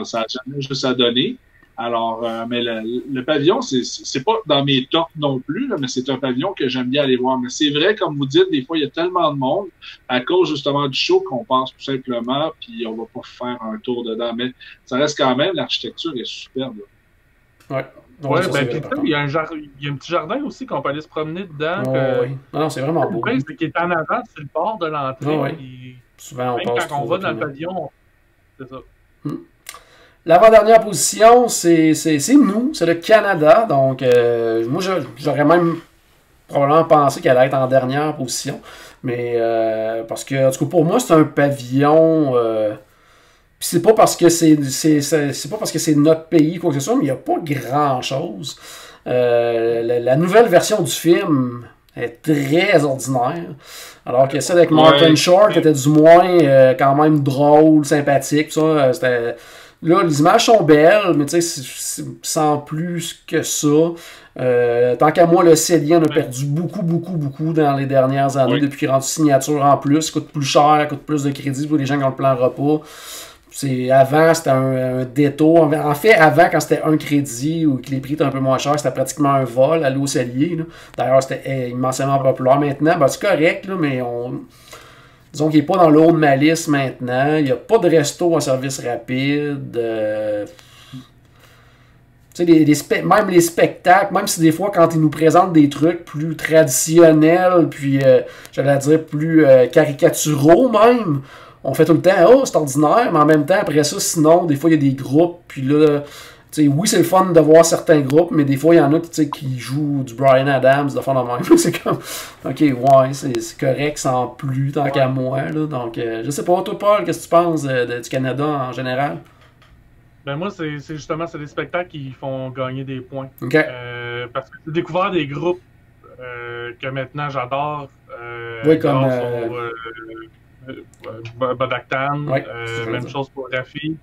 Ça n'a jamais juste à donner. Alors, mais le pavillon, c'est pas dans mes tops non plus, là, mais c'est un pavillon que j'aime bien aller voir. Mais c'est vrai, comme vous dites, des fois, il y a tellement de monde à cause justement du show qu'on passe tout simplement, puis on va pas faire un tour dedans. Mais ça reste quand même, l'architecture est superbe. Ouais. Ouais, ben, puis il y a un petit jardin aussi qu'on peut aller se promener dedans. Oui. Non, c'est vraiment beau. C'est qui est en avant sur le bord de l'entrée. Ouais. Souvent, même quand on va dans le pavillon, c'est ça. L'avant-dernière position, c'est nous, c'est le Canada. Donc, moi, j'aurais même probablement pensé qu'elle allait être en dernière position. Mais, parce que, en tout cas, pour moi, c'est un pavillon. Puis c'est pas parce que c'est pas parce que c'est notre pays, quoi que ce soit, mais il n'y a pas grand-chose. La nouvelle version du film est très ordinaire. Alors que celle avec Martin Short était du moins quand même drôle, sympathique. Ça, c'était. Là, les images sont belles, mais tu sais, sans plus que ça. Tant qu'à moi, le Célien a perdu beaucoup dans les dernières années, depuis qu'il est rendu signature en plus. Coûte plus cher, coûte plus de crédit pour les gens qui ont le plan repas. Avant, c'était un détour. En fait, avant, quand c'était un crédit ou que les prix étaient un peu moins chers, c'était pratiquement un vol, aller au Cellier. D'ailleurs, c'était immensément populaire. Maintenant, ben, c'est correct, là, mais disons qu'il n'est pas dans l'eau de malice maintenant. Il n'y a pas de resto en service rapide. Même les spectacles, même si des fois, quand ils nous présentent des trucs plus traditionnels, puis, j'allais dire, plus caricaturaux même, on fait tout le temps, oh, c'est ordinaire, mais en même temps, après ça, sinon, des fois, il y a des groupes, puis là, oui, c'est le fun de voir certains groupes, mais des fois, il y en a qui jouent du Bryan Adams, de fond de même. C'est comme, ok, ouais, c'est correct sans plus, tant qu'à moi, là. Donc, je sais pas, toi, Paul, qu'est-ce que tu penses du Canada en général? Ben moi, c'est justement, c'est des spectacles qui font gagner des points. Okay. Parce que j'ai découvert des groupes que maintenant j'adore. Oui, comme... Bodaktan, même chose pour Rafi.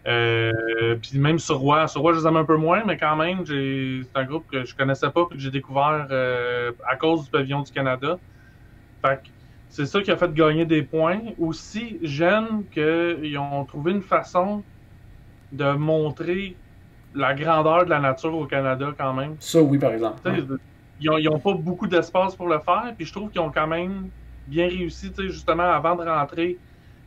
Puis même sur Roi, je les aime un peu moins, mais quand même, c'est un groupe que je connaissais pas et que j'ai découvert à cause du pavillon du Canada. Fait que c'est ça qui a fait gagner des points. Aussi, j'aime qu'ils ont trouvé une façon de montrer la grandeur de la nature au Canada quand même. Ça, oui, par exemple. Ils n'ont pas beaucoup d'espace pour le faire, puis je trouve qu'ils ont quand même bien réussi, justement, avant de rentrer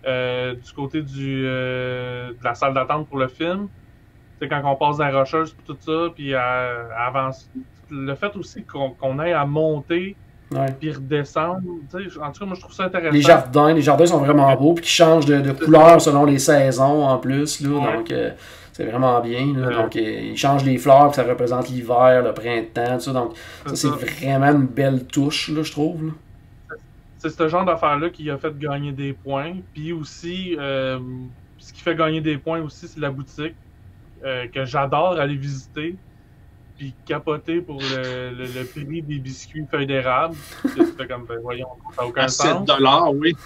du côté de la salle d'attente pour le film. Quand on passe dans la rocheuse et tout ça, puis avance. Le fait aussi qu'on ait à monter puis redescendre, en tout cas, moi, je trouve ça intéressant. Les jardins sont vraiment beaux, puis qui changent de couleur selon les saisons en plus, là, donc c'est vraiment bien. Là, donc, ils changent les fleurs, puis ça représente l'hiver, le printemps, tout ça, donc ça, c'est vraiment une belle touche, là, je trouve. Là. C'est ce genre d'affaire-là qui a fait gagner des points. Puis aussi, ce qui fait gagner des points aussi, c'est la boutique que j'adore aller visiter. Puis capoter pour le prix des biscuits feuilles d'érable. Tu fais comme, ben, voyons, ça n'a aucun sens. À $7, oui.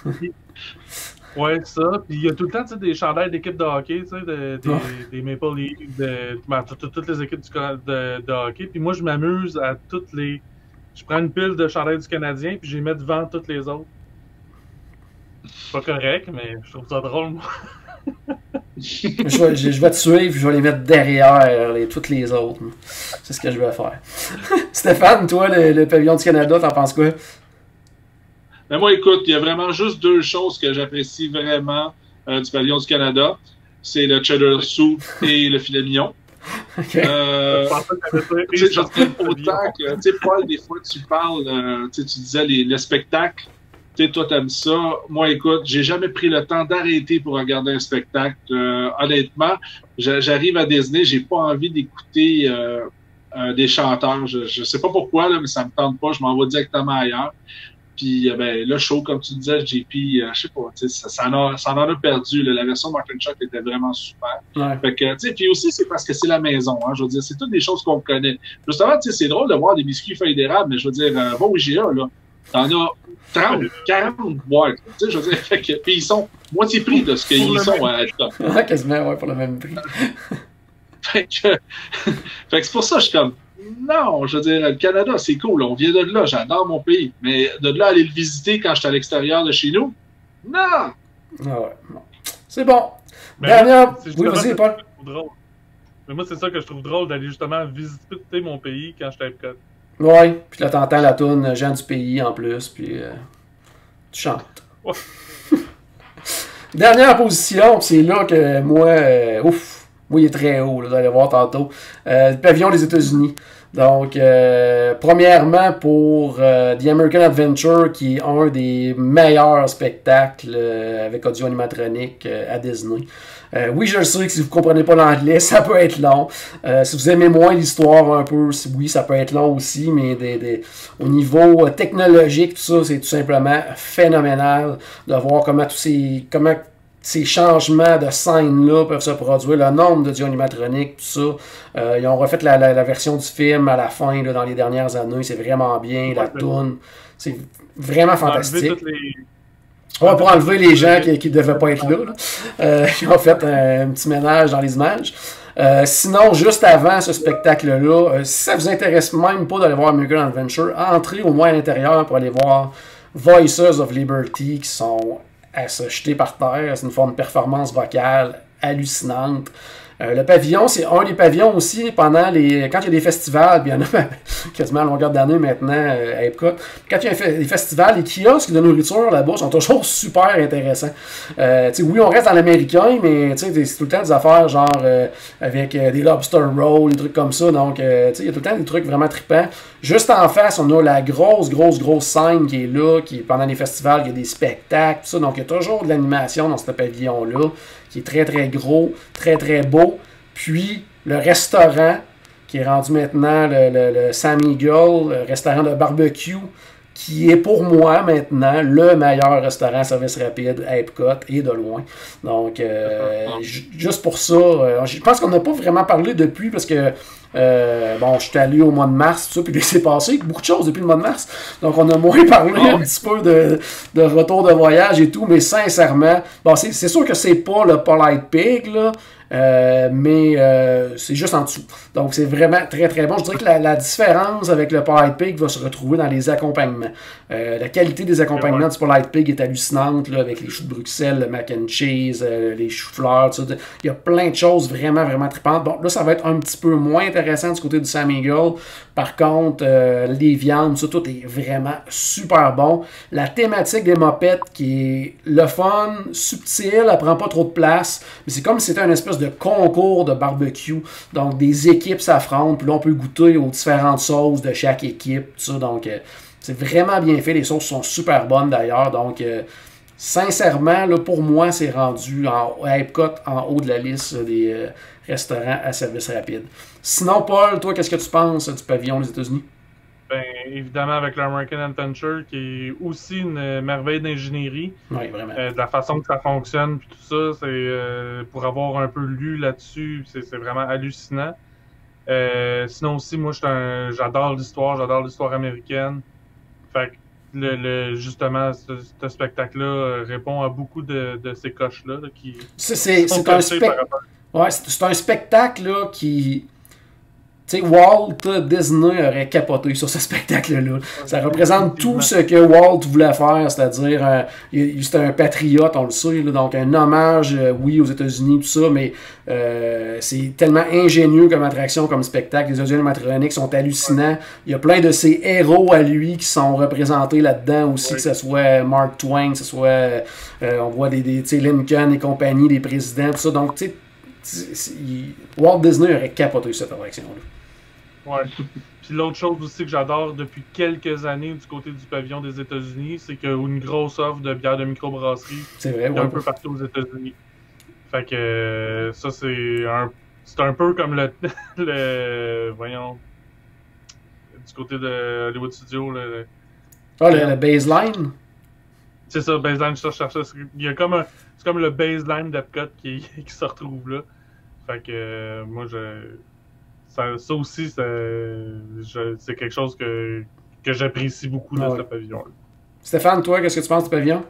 Ouais, ça. Puis il y a tout le temps des chandails d'équipes de hockey, des Maple Leafs, toutes les équipes de hockey. Puis moi, je m'amuse à toutes les... Je prends une pile de chandails du Canadien puis je les mets devant toutes les autres. C'est pas correct, mais je trouve ça drôle, moi. je vais te suivre, je vais les mettre derrière toutes les autres. C'est ce que je vais faire. Stéphane, toi, le pavillon du Canada, t'en penses quoi? Ben moi, écoute, il y a vraiment juste deux choses que j'apprécie vraiment du pavillon du Canada. C'est le cheddar soup et le filet mignon. Okay. Autant que, tu sais, Paul, des fois, tu parles, tu disais le spectacle. Tu sais, toi, t'aimes ça. Moi, écoute, j'ai jamais pris le temps d'arrêter pour regarder un spectacle. Honnêtement, j'arrive à Disney, j'ai pas envie d'écouter des chanteurs. Je sais pas pourquoi, là, mais ça me tente pas. Je m'en vais directement ailleurs. Puis, ben, le show, comme tu disais, JP, je sais pas, tu sais, ça en a perdu. Là. La version de Martin Short était vraiment super. Ouais. Fait que, tu sais, puis aussi, c'est parce que c'est la maison, hein. Je veux dire, c'est toutes des choses qu'on connaît. Justement, tu sais, c'est drôle de voir des biscuits feuilles d'érable, mais je veux dire, va au IGA, là. T'en as 30, 40 boîtes. Tu sais, je veux dire, fait que, puis ils sont moitié prix de ce qu'ils sont à Alta. Quasiment, ouais, pour le même prix. Fait que, fait que c'est pour ça que je suis comme, non, je veux dire, le Canada, c'est cool, on vient de là, j'adore mon pays, mais de là aller le visiter quand je suis à l'extérieur de chez nous, non! Ah ouais. C'est bon. Mais Dernière. moi, c'est Oui, justement vas-y, ça Paul. que je trouve drôle. Mais moi, c'est ça que je trouve drôle d'aller justement visiter mon pays quand je suis à Epcot. Ouais, puis là, t'entends la toune Gens du pays en plus, puis tu chantes. Ouais. Dernière position, c'est là que moi, moi, il est très haut, là, vous allez voir tantôt. Le pavillon des États-Unis. Donc, premièrement, pour The American Adventure, qui est un des meilleurs spectacles avec audio animatronique à Disney. Oui, je le sais que si vous ne comprenez pas l'anglais, ça peut être long. Si vous aimez moins l'histoire un peu, oui, ça peut être long aussi, mais au niveau technologique, tout ça, c'est tout simplement phénoménal de voir comment ces changements de scène-là peuvent se produire, le nombre d'audio animatroniques, tout ça. Ils ont refait la version du film à la fin, là, dans les dernières années. C'est vraiment bien, la toune. C'est vraiment fantastique. Ouais, pour enlever les gens qui ne devaient pas être là. Ils ont fait un petit ménage dans les images. Sinon, juste avant ce spectacle-là, si ça vous intéresse même pas d'aller voir American Adventure, entrez au moins à l'intérieur pour aller voir Voices of Liberty, qui sont à se jeter par terre. C'est une forme de performance vocale hallucinante. Le pavillon, c'est un des pavillons aussi quand il y a des festivals, puis il y en a quasiment à longueur d'année maintenant à Epcot. Quand il y a des festivals, les kiosques de nourriture là-bas sont toujours super intéressants. Oui, on reste dans l'américain, mais c'est tout le temps des affaires genre avec des lobster rolls, des trucs comme ça. Donc, il y a tout le temps des trucs vraiment trippants. Juste en face, on a la grosse scène qui est là, qui pendant les festivals, il y a des spectacles, tout ça. Donc, il y a toujours de l'animation dans ce pavillon-là, qui est très gros, très beau. Puis, le restaurant, qui est rendu maintenant le Sam Eagle, le restaurant de barbecue, qui est pour moi maintenant le meilleur restaurant service rapide à Epcot et de loin. Donc, juste pour ça, je pense qu'on n'a pas vraiment parlé depuis parce que je suis allé au mois de mars, tout ça, puis il s'est passé beaucoup de choses depuis le mois de mars. Donc, on a moins parlé un petit peu de retour de voyage et tout, mais sincèrement, c'est sûr que c'est pas le Polite Pig, là. Mais c'est juste en dessous. Donc c'est vraiment très bon. Je dirais que la différence avec le Polite Pig va se retrouver dans les accompagnements. La qualité des accompagnements du Polite Pig est hallucinante, là, avec les choux de Bruxelles, le mac and cheese, les choux-fleurs, tout ça. Il y a plein de choses vraiment trippantes. Bon, là ça va être un petit peu moins intéressant du côté du Sam Eagle. Par contre, les viandes, ça, tout est vraiment super bon. La thématique des mopettes qui est le fun, subtil, elle prend pas trop de place, mais c'est comme si c'était une espèce de concours de barbecue. Donc, des équipes s'affrontent, puis là, on peut goûter aux différentes sauces de chaque équipe, tout ça. Donc, c'est vraiment bien fait. Les sauces sont super bonnes, d'ailleurs. Donc, sincèrement, là, pour moi, c'est rendu à Epcot en haut de la liste des restaurants à service rapide. Sinon, Paul, toi, qu'est-ce que tu penses du pavillon des États-Unis? Ben, évidemment, avec l'American Adventure, qui est aussi une merveille d'ingénierie. Oui, vraiment. De la façon que ça fonctionne, puis tout ça, c'est pour avoir un peu lu là-dessus, c'est vraiment hallucinant. Sinon aussi, moi, j'adore l'histoire américaine. Fait que justement, ce spectacle-là répond à beaucoup de ces coches-là qui c'est un spectacle là, qui... Tu sais, Walt Disney aurait capoté sur ce spectacle-là. Ça représente tout ce que Walt voulait faire, c'est-à-dire, c'était un patriote, on le sait, là, donc un hommage, oui, aux États-Unis, tout ça, mais c'est tellement ingénieux comme attraction, comme spectacle. Les audio animatroniques sont hallucinants. Il y a plein de ces héros à lui qui sont représentés là-dedans aussi, que ce soit Mark Twain, que ce soit, on voit des Lincoln et compagnie, des présidents, tout ça. Donc, tu sais, Walt Disney aurait capoté cette attraction-là. Ouais. Puis l'autre chose aussi que j'adore depuis quelques années du côté du pavillon des États-Unis, c'est qu'il y a une grosse offre de bières de microbrasserie. C'est vrai, un peu partout aux États-Unis. Fait que ça, c'est un peu comme voyons, du côté de Hollywood Studios. Le baseline? C'est ça, baseline, je cherchais. Il y a c'est comme le baseline d'Epcot qui se retrouve là. Fait que moi, ça aussi, c'est quelque chose que j'apprécie beaucoup de ce pavillon-là. Stéphane, toi, qu'est-ce que tu penses du pavillon?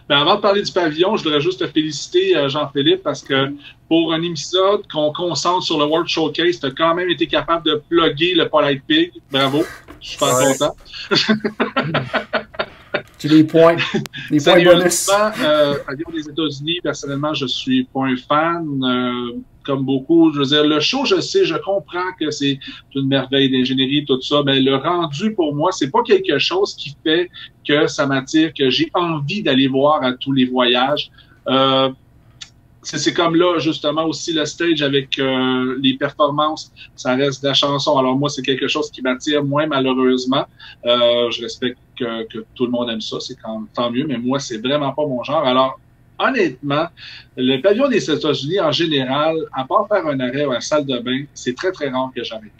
Ben, avant de parler du pavillon, je voudrais juste te féliciter, Jean-Philippe, parce que pour un épisode qu'on concentre sur le World Showcase, tu as quand même été capable de plugger le Polite Pig. Bravo. Je suis super content. J'ai des points. Des points bonus. Pavillon des États-Unis, personnellement, je suis pas un fan. Comme beaucoup, je veux dire, le show, je comprends que c'est une merveille d'ingénierie, tout ça, mais le rendu, pour moi, c'est pas quelque chose qui fait que ça m'attire, que j'ai envie d'aller voir à tous les voyages. C'est comme là, justement, aussi le stage avec les performances, ça reste de la chanson. Alors moi, c'est quelque chose qui m'attire moins, malheureusement. Je respecte que tout le monde aime ça, c'est tant mieux, mais moi, c'est vraiment pas mon genre. Alors, honnêtement, le pavillon des États-Unis, en général, à part faire un arrêt ou une salle de bain, c'est très, très rare que j'arrive.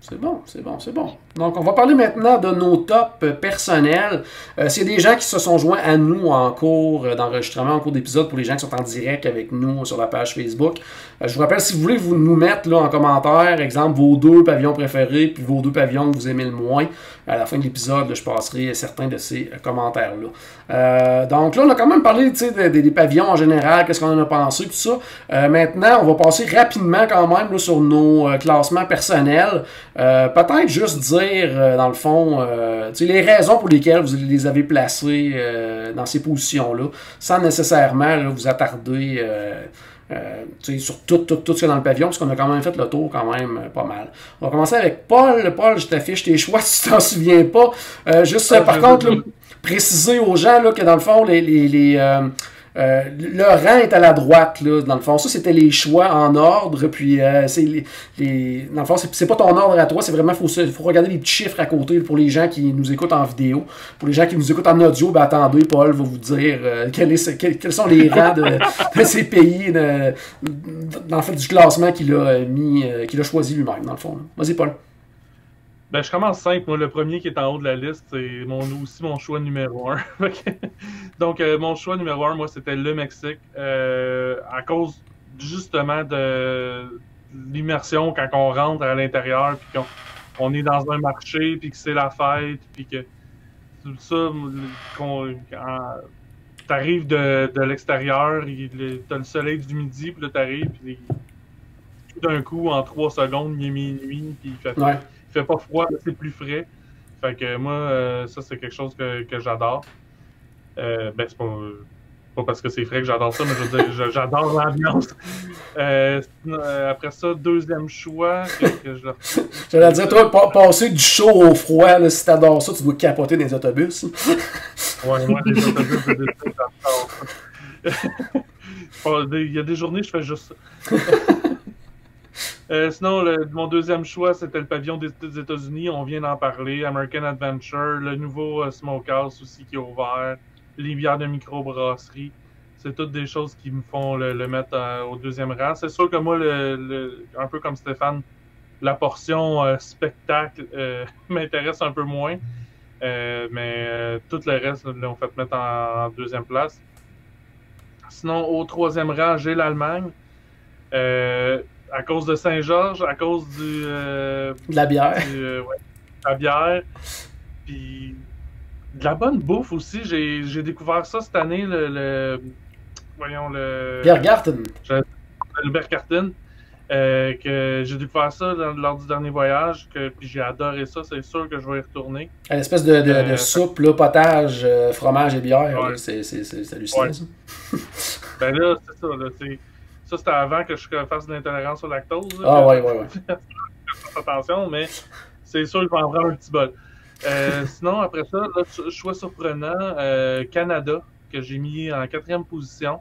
C'est bon, c'est bon, c'est bon. Donc, on va parler maintenant de nos tops personnels. C'est des gens qui se sont joints à nous en cours d'enregistrement, en cours d'épisode, pour les gens qui sont en direct avec nous sur la page Facebook. Je vous rappelle, si vous voulez vous nous mettre là, en commentaire, exemple, vos 2 pavillons préférés, puis vos 2 pavillons que vous aimez le moins, à la fin de l'épisode, je passerai certains de ces commentaires-là. Donc là, on a quand même parlé des pavillons en général, qu'est-ce qu'on en a pensé, tout ça. Maintenant, on va passer rapidement quand même là, sur nos classements personnels. Peut-être juste dire, dans le fond, les raisons pour lesquelles vous les avez placés dans ces positions-là, sans nécessairement là, vous attarder sur tout ce qu'il y a dans le pavillon, parce qu'on a quand même fait le tour quand même pas mal. On va commencer avec Paul. Paul, je t'affiche tes choix si tu t'en souviens pas. Par contre, là, préciser aux gens là, que dans le fond, le rang est à la droite, là, dans le fond. Ça, c'était les choix en ordre. Puis, dans le fond, c'est pas ton ordre à toi. C'est vraiment, faut regarder les petits chiffres à côté pour les gens qui nous écoutent en vidéo. Pour les gens qui nous écoutent en audio, ben attendez, Paul va vous dire quels sont les rangs de ces pays dans le fait du classement qu'il a choisi lui-même, dans le fond. Vas-y, Paul. Ben, je commence simple. Moi, le premier qui est en haut de la liste, c'est aussi mon choix numéro 1. Donc, mon choix numéro 1, moi, c'était le Mexique. À cause, justement, de l'immersion quand on rentre à l'intérieur, puis qu'on est dans un marché, puis que c'est la fête, puis que tout ça, quand t'arrives de l'extérieur, t'as le soleil du midi, puis là, t'arrives, puis tout d'un coup, en 3 secondes, il est minuit, puis il fait pas froid, c'est plus frais. Fait que moi, ça, c'est quelque chose que j'adore. Ben, c'est pas parce que c'est frais que j'adore ça, mais je veux dire, j'adore l'ambiance. Après ça, deuxième choix. J'allais dire, toi, passer du chaud au froid, là, si t'adores ça, tu dois capoter dans les autobus. Ouais, moi, les autobus, j'adore. Il y a des journées, je fais juste ça. Sinon, mon deuxième choix, c'était le pavillon des États-Unis. On vient d'en parler. American Adventure, le nouveau Smokehouse aussi qui est ouvert, les bières de microbrasserie. C'est toutes des choses qui me font le mettre au deuxième rang. C'est sûr que moi, un peu comme Stéphane, la portion spectacle m'intéresse un peu moins. Mais tout le reste, l'ont fait mettre en deuxième place. Sinon, au troisième rang, j'ai l'Allemagne. À cause de Saint-Georges, à cause de la bière. La bière. Puis de la bonne bouffe aussi. J'ai découvert ça cette année, le Biergarten. Le Biergarten. Que j'ai découvert ça lors du dernier voyage, puis j'ai adoré ça, c'est sûr que je vais y retourner. Une espèce de soupe, là, potage, fromage et bière, ouais. C'est hallucinant, ouais. Ça. Ben là, c'est ça, là, ça c'était avant que je fasse de l'intolérance au lactose. Ah ouais. Attention, mais c'est sûr que je vais en prendre un petit bol. Sinon, après ça, là, choix surprenant, Canada, que j'ai mis en 4e position.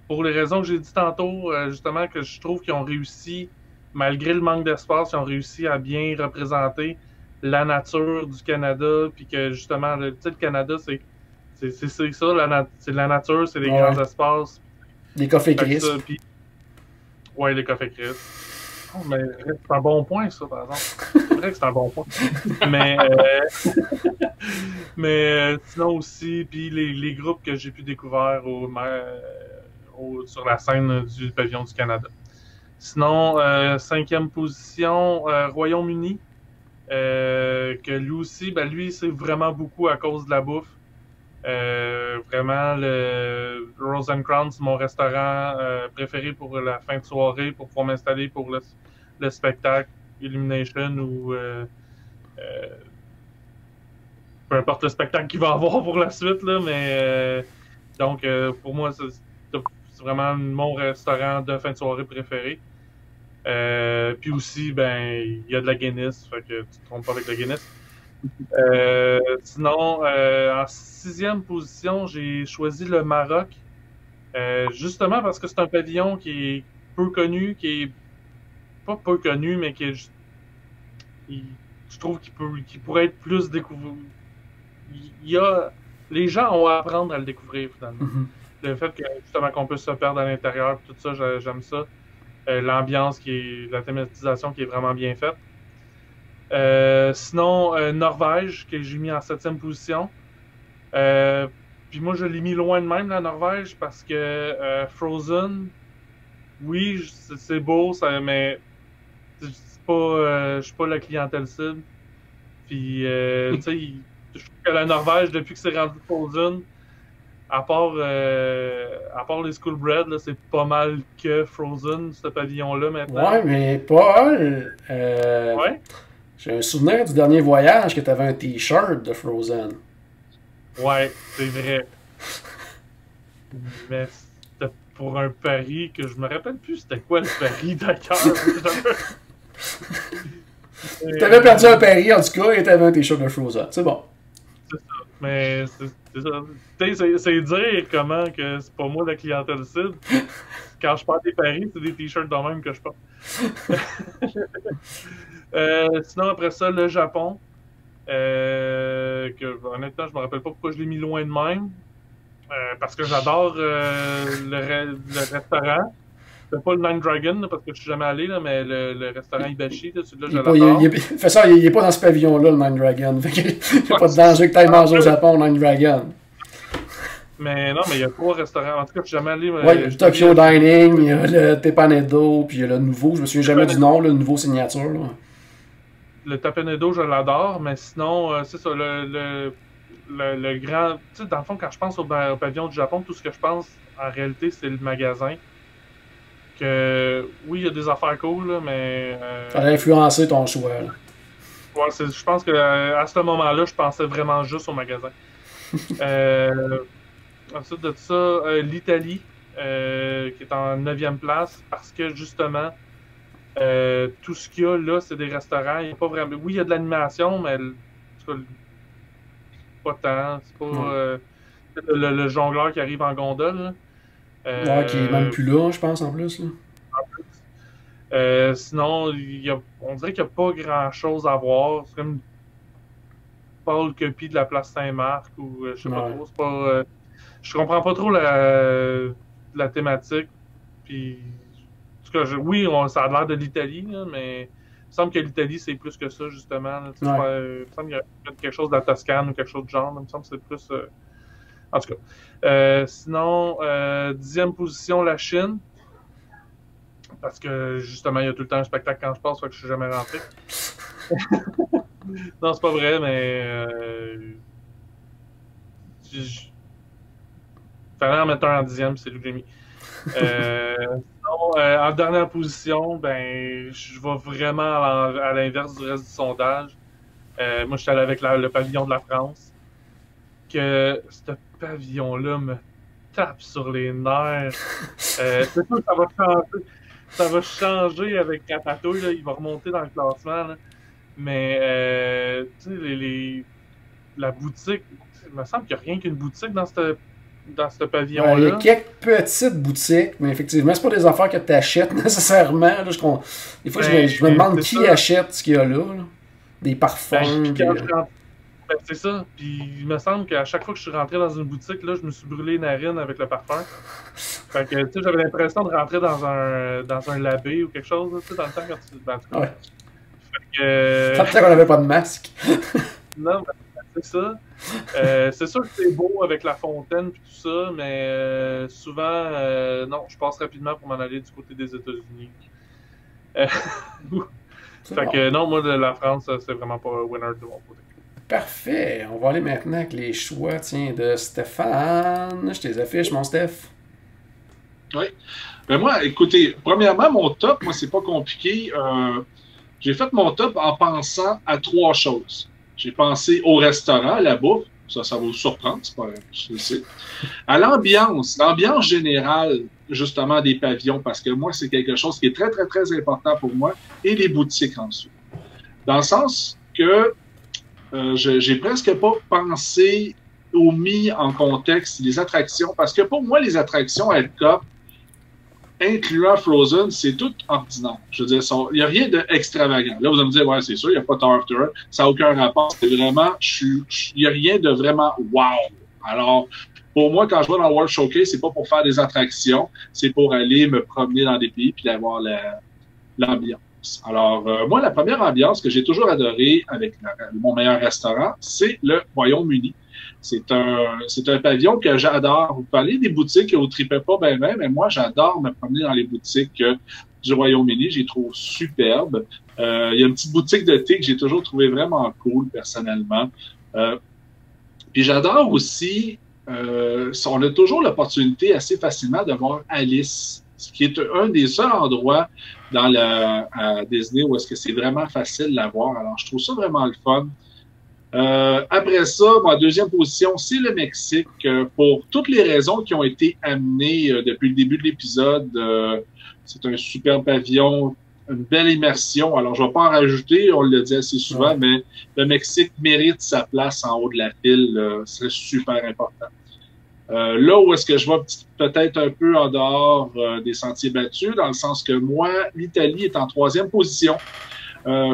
Pour les raisons que j'ai dit tantôt, justement, que je trouve qu'ils ont réussi, malgré le manque d'espace, ils ont réussi à bien représenter la nature du Canada, puis que justement, le Canada, c'est ça, c'est la nature, c'est les grands espaces. Les coffets Chris. Ouais, les coffets Chris. Oh, mais c'est un bon point, ça, par exemple. C'est vrai que c'est un bon point. mais sinon aussi, puis les groupes que j'ai pu découvrir sur la scène du pavillon du Canada. Sinon, 5e position, Royaume-Uni. Que lui aussi, ben lui, c'est vraiment beaucoup à cause de la bouffe. Vraiment, le Rose and Crown, c'est mon restaurant préféré pour la fin de soirée, pour pouvoir m'installer pour le spectacle, Illumination ou peu importe le spectacle qu'il va avoir pour la suite, là, mais donc pour moi, c'est vraiment mon restaurant de fin de soirée préféré. Puis aussi, ben, il y a de la Guinness, fait que tu te trompes pas avec la Guinness. Sinon, en 6e position, j'ai choisi le Maroc. Justement parce que c'est un pavillon qui est peu connu, qui est pas peu connu, mais qui est je trouve qu'il pourrait être plus découvert. Les gens ont à apprendre à le découvrir finalement. Le fait que justement qu'on peut se perdre à l'intérieur, tout ça, j'aime ça. L'ambiance la thématisation qui est vraiment bien faite. Sinon, Norvège, que j'ai mis en 7e position. Puis moi, je l'ai mis loin de même, la Norvège, parce que Frozen, oui, c'est beau, mais je suis pas la clientèle cible. Puis, tu sais, je trouve que la Norvège, depuis que c'est rendu Frozen, à part les Schoolbred, là, c'est pas mal que Frozen, ce pavillon-là, maintenant. Ouais, mais Paul, ouais? J'ai un souvenir du dernier voyage que tu avais un t-shirt de Frozen. Ouais, c'est vrai. Mais c'était pour un pari que je me rappelle plus c'était quoi le pari d'ailleurs. T'avais perdu un pari en tout cas et t'avais un t-shirt de Frozen. C'est bon. C'est ça. Mais c'est ça. C'est dire comment que c'est pas moi la clientèle cible. Quand je parle des paris, c'est des t-shirts de même que je porte. Sinon, après ça, le Japon. Que honnêtement, je me rappelle pas pourquoi je l'ai mis loin de même. Parce que j'adore le restaurant. C'est pas le Nine Dragon, là, parce que je suis jamais allé, là, mais le restaurant Hibachi, celui-là, je l'adore. Fait ça, il est pas dans ce pavillon-là, le Nine Dragon. Fait qu'il n'y a pas de danger que tu ailles manger au Japon, Nine Dragon. Mais non, mais il y a 3 restaurants. En tout cas, je suis jamais allé. Oui, le Tokyo Dining, il y a le Tepanedo, puis il y a le nouveau, je me souviens jamais du nom, le nouveau signature. Là. Le Tepanedo, je l'adore, mais sinon, c'est ça, le grand. Tu sais, dans le fond, quand je pense au pavillon du Japon, tout ce que je pense, en réalité, c'est le magasin. Que oui, il y a des affaires cool, là, mais. Ça a influencé ton choix. Là. Ouais, je pense que à ce moment-là, je pensais vraiment juste au magasin. Ensuite de ça, l'Italie, qui est en 9e place, parce que justement, tout ce qu'il y a là, c'est des restaurants. Il y a pas vraiment. Oui, il y a de l'animation, mais pas tant. C'est pas le jongleur qui arrive en gondole. Là. Ouais, qui est même plus là, je pense, en plus. Là. Sinon, on dirait qu'il n'y a pas grand-chose à voir. C'est comme pas le copie de la place Saint-Marc ou je sais pas trop. C'est pas, je comprends pas trop la thématique. Puis, en tout cas, oui, ça a l'air de l'Italie, là, mais il me semble que l'Italie, c'est plus que ça, justement. Là, il me semble qu'il y a quelque chose de la Toscane ou quelque chose de genre. Là, il me semble que c'est plus... En tout cas. Sinon, 10e position, la Chine. Parce que, justement, il y a tout le temps un spectacle quand je passe, fait que je suis jamais rentré. Non, c'est pas vrai, mais... fallait en mettre un en 10e, c'est lui que j'ai mis. Sinon, en dernière position, ben, je vais vraiment à l'inverse du reste du sondage. Moi, je suis allé avec le pavillon de la France. Que ce pavillon-là me tape sur les nerfs. C'est sûr que ça va changer. Ça va changer avec Ratatouille, là, il va remonter dans le classement. Là. Mais, tu sais, la boutique, il me semble qu'il n'y a rien qu'une boutique dans ce pavillon-là. Il y a quelques petites boutiques, mais effectivement, c'est pas des affaires que tu achètes nécessairement. Là, des fois, je me demande qui achète ce qu'il y a là. Des parfums. C'est ça. Puis il me semble qu'à chaque fois que je suis rentré dans une boutique, là, je me suis brûlé les narines avec le parfum. Fait que, tu sais, j'avais l'impression de rentrer dans un labé ou quelque chose, tu sais, dans le temps quand tu... Ben, en tout cas. Ouais. Fait que... Ça fait qu'on n'avait pas de masque. Non, ben, c'est ça. C'est sûr que c'est beau avec la fontaine et tout ça, mais souvent, non, je passe rapidement pour m'en aller du côté des États-Unis. Fait que non, moi, la France, c'est vraiment pas un winner de mon côté. Parfait. On va aller maintenant avec les choix, tiens, de Stéphane. Je les affiche, mon Steph. Oui. Ben moi, écoutez, premièrement, mon top, moi, c'est pas compliqué. J'ai fait mon top en pensant à 3 choses. J'ai pensé au restaurant, à la bouffe. Ça va vous surprendre, c'est pas je sais. À l'ambiance générale, justement, des pavillons, parce que moi, c'est quelque chose qui est très, très, très important pour moi, et les boutiques ensuite. Dans le sens que j'ai presque pas pensé ou mis en contexte les attractions, parce que pour moi, les attractions à Epcot, incluant Frozen, c'est tout ordinaire. Je veux dire, il n'y a rien d'extravagant. Là, vous allez me dire, ouais, c'est sûr, il n'y a pas Tower of Terror. Ça n'a aucun rapport. C'est vraiment, il n'y a rien de vraiment wow. Alors, pour moi, quand je vais dans le World Showcase, c'est pas pour faire des attractions, c'est pour aller me promener dans des pays puis d'avoir l'ambiance. Alors, moi, la première ambiance que j'ai toujours adorée avec mon meilleur restaurant, c'est le Royaume-Uni. C'est un pavillon que j'adore. Vous parlez des boutiques que vous ne tripez pas bien, mais moi, j'adore me promener dans les boutiques du Royaume-Uni. Je les trouve superbes. Il y a une petite boutique de thé que j'ai toujours trouvé vraiment cool, personnellement. Puis j'adore aussi, on a toujours l'opportunité assez facilement de voir Alice, ce qui est un des seuls endroits à Disney où est-ce que c'est vraiment facile de la voir. Alors, je trouve ça vraiment le fun. Après ça, ma deuxième position, c'est le Mexique. Pour toutes les raisons qui ont été amenées depuis le début de l'épisode, c'est un super pavillon, une belle immersion. Alors, je ne vais pas en rajouter, on le dit assez souvent, mais le Mexique mérite sa place en haut de la pile. C'est super important. Là où est-ce que je vais peut-être un peu en dehors des sentiers battus, dans le sens que moi, l'Italie est en 3e position.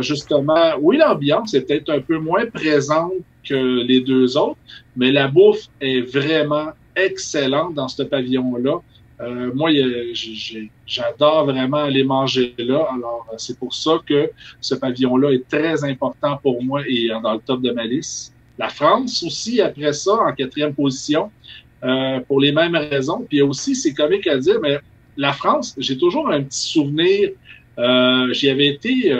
Justement, oui, l'ambiance est peut-être un peu moins présente que les 2 autres, mais la bouffe est vraiment excellente dans ce pavillon-là. Moi, j'adore vraiment aller manger là. Alors, c'est pour ça que ce pavillon-là est très important pour moi et dans le top de ma liste. La France aussi, après ça, en 4e position, pour les mêmes raisons. Puis aussi, c'est comique à dire, mais la France, j'ai toujours un petit souvenir. J'y avais été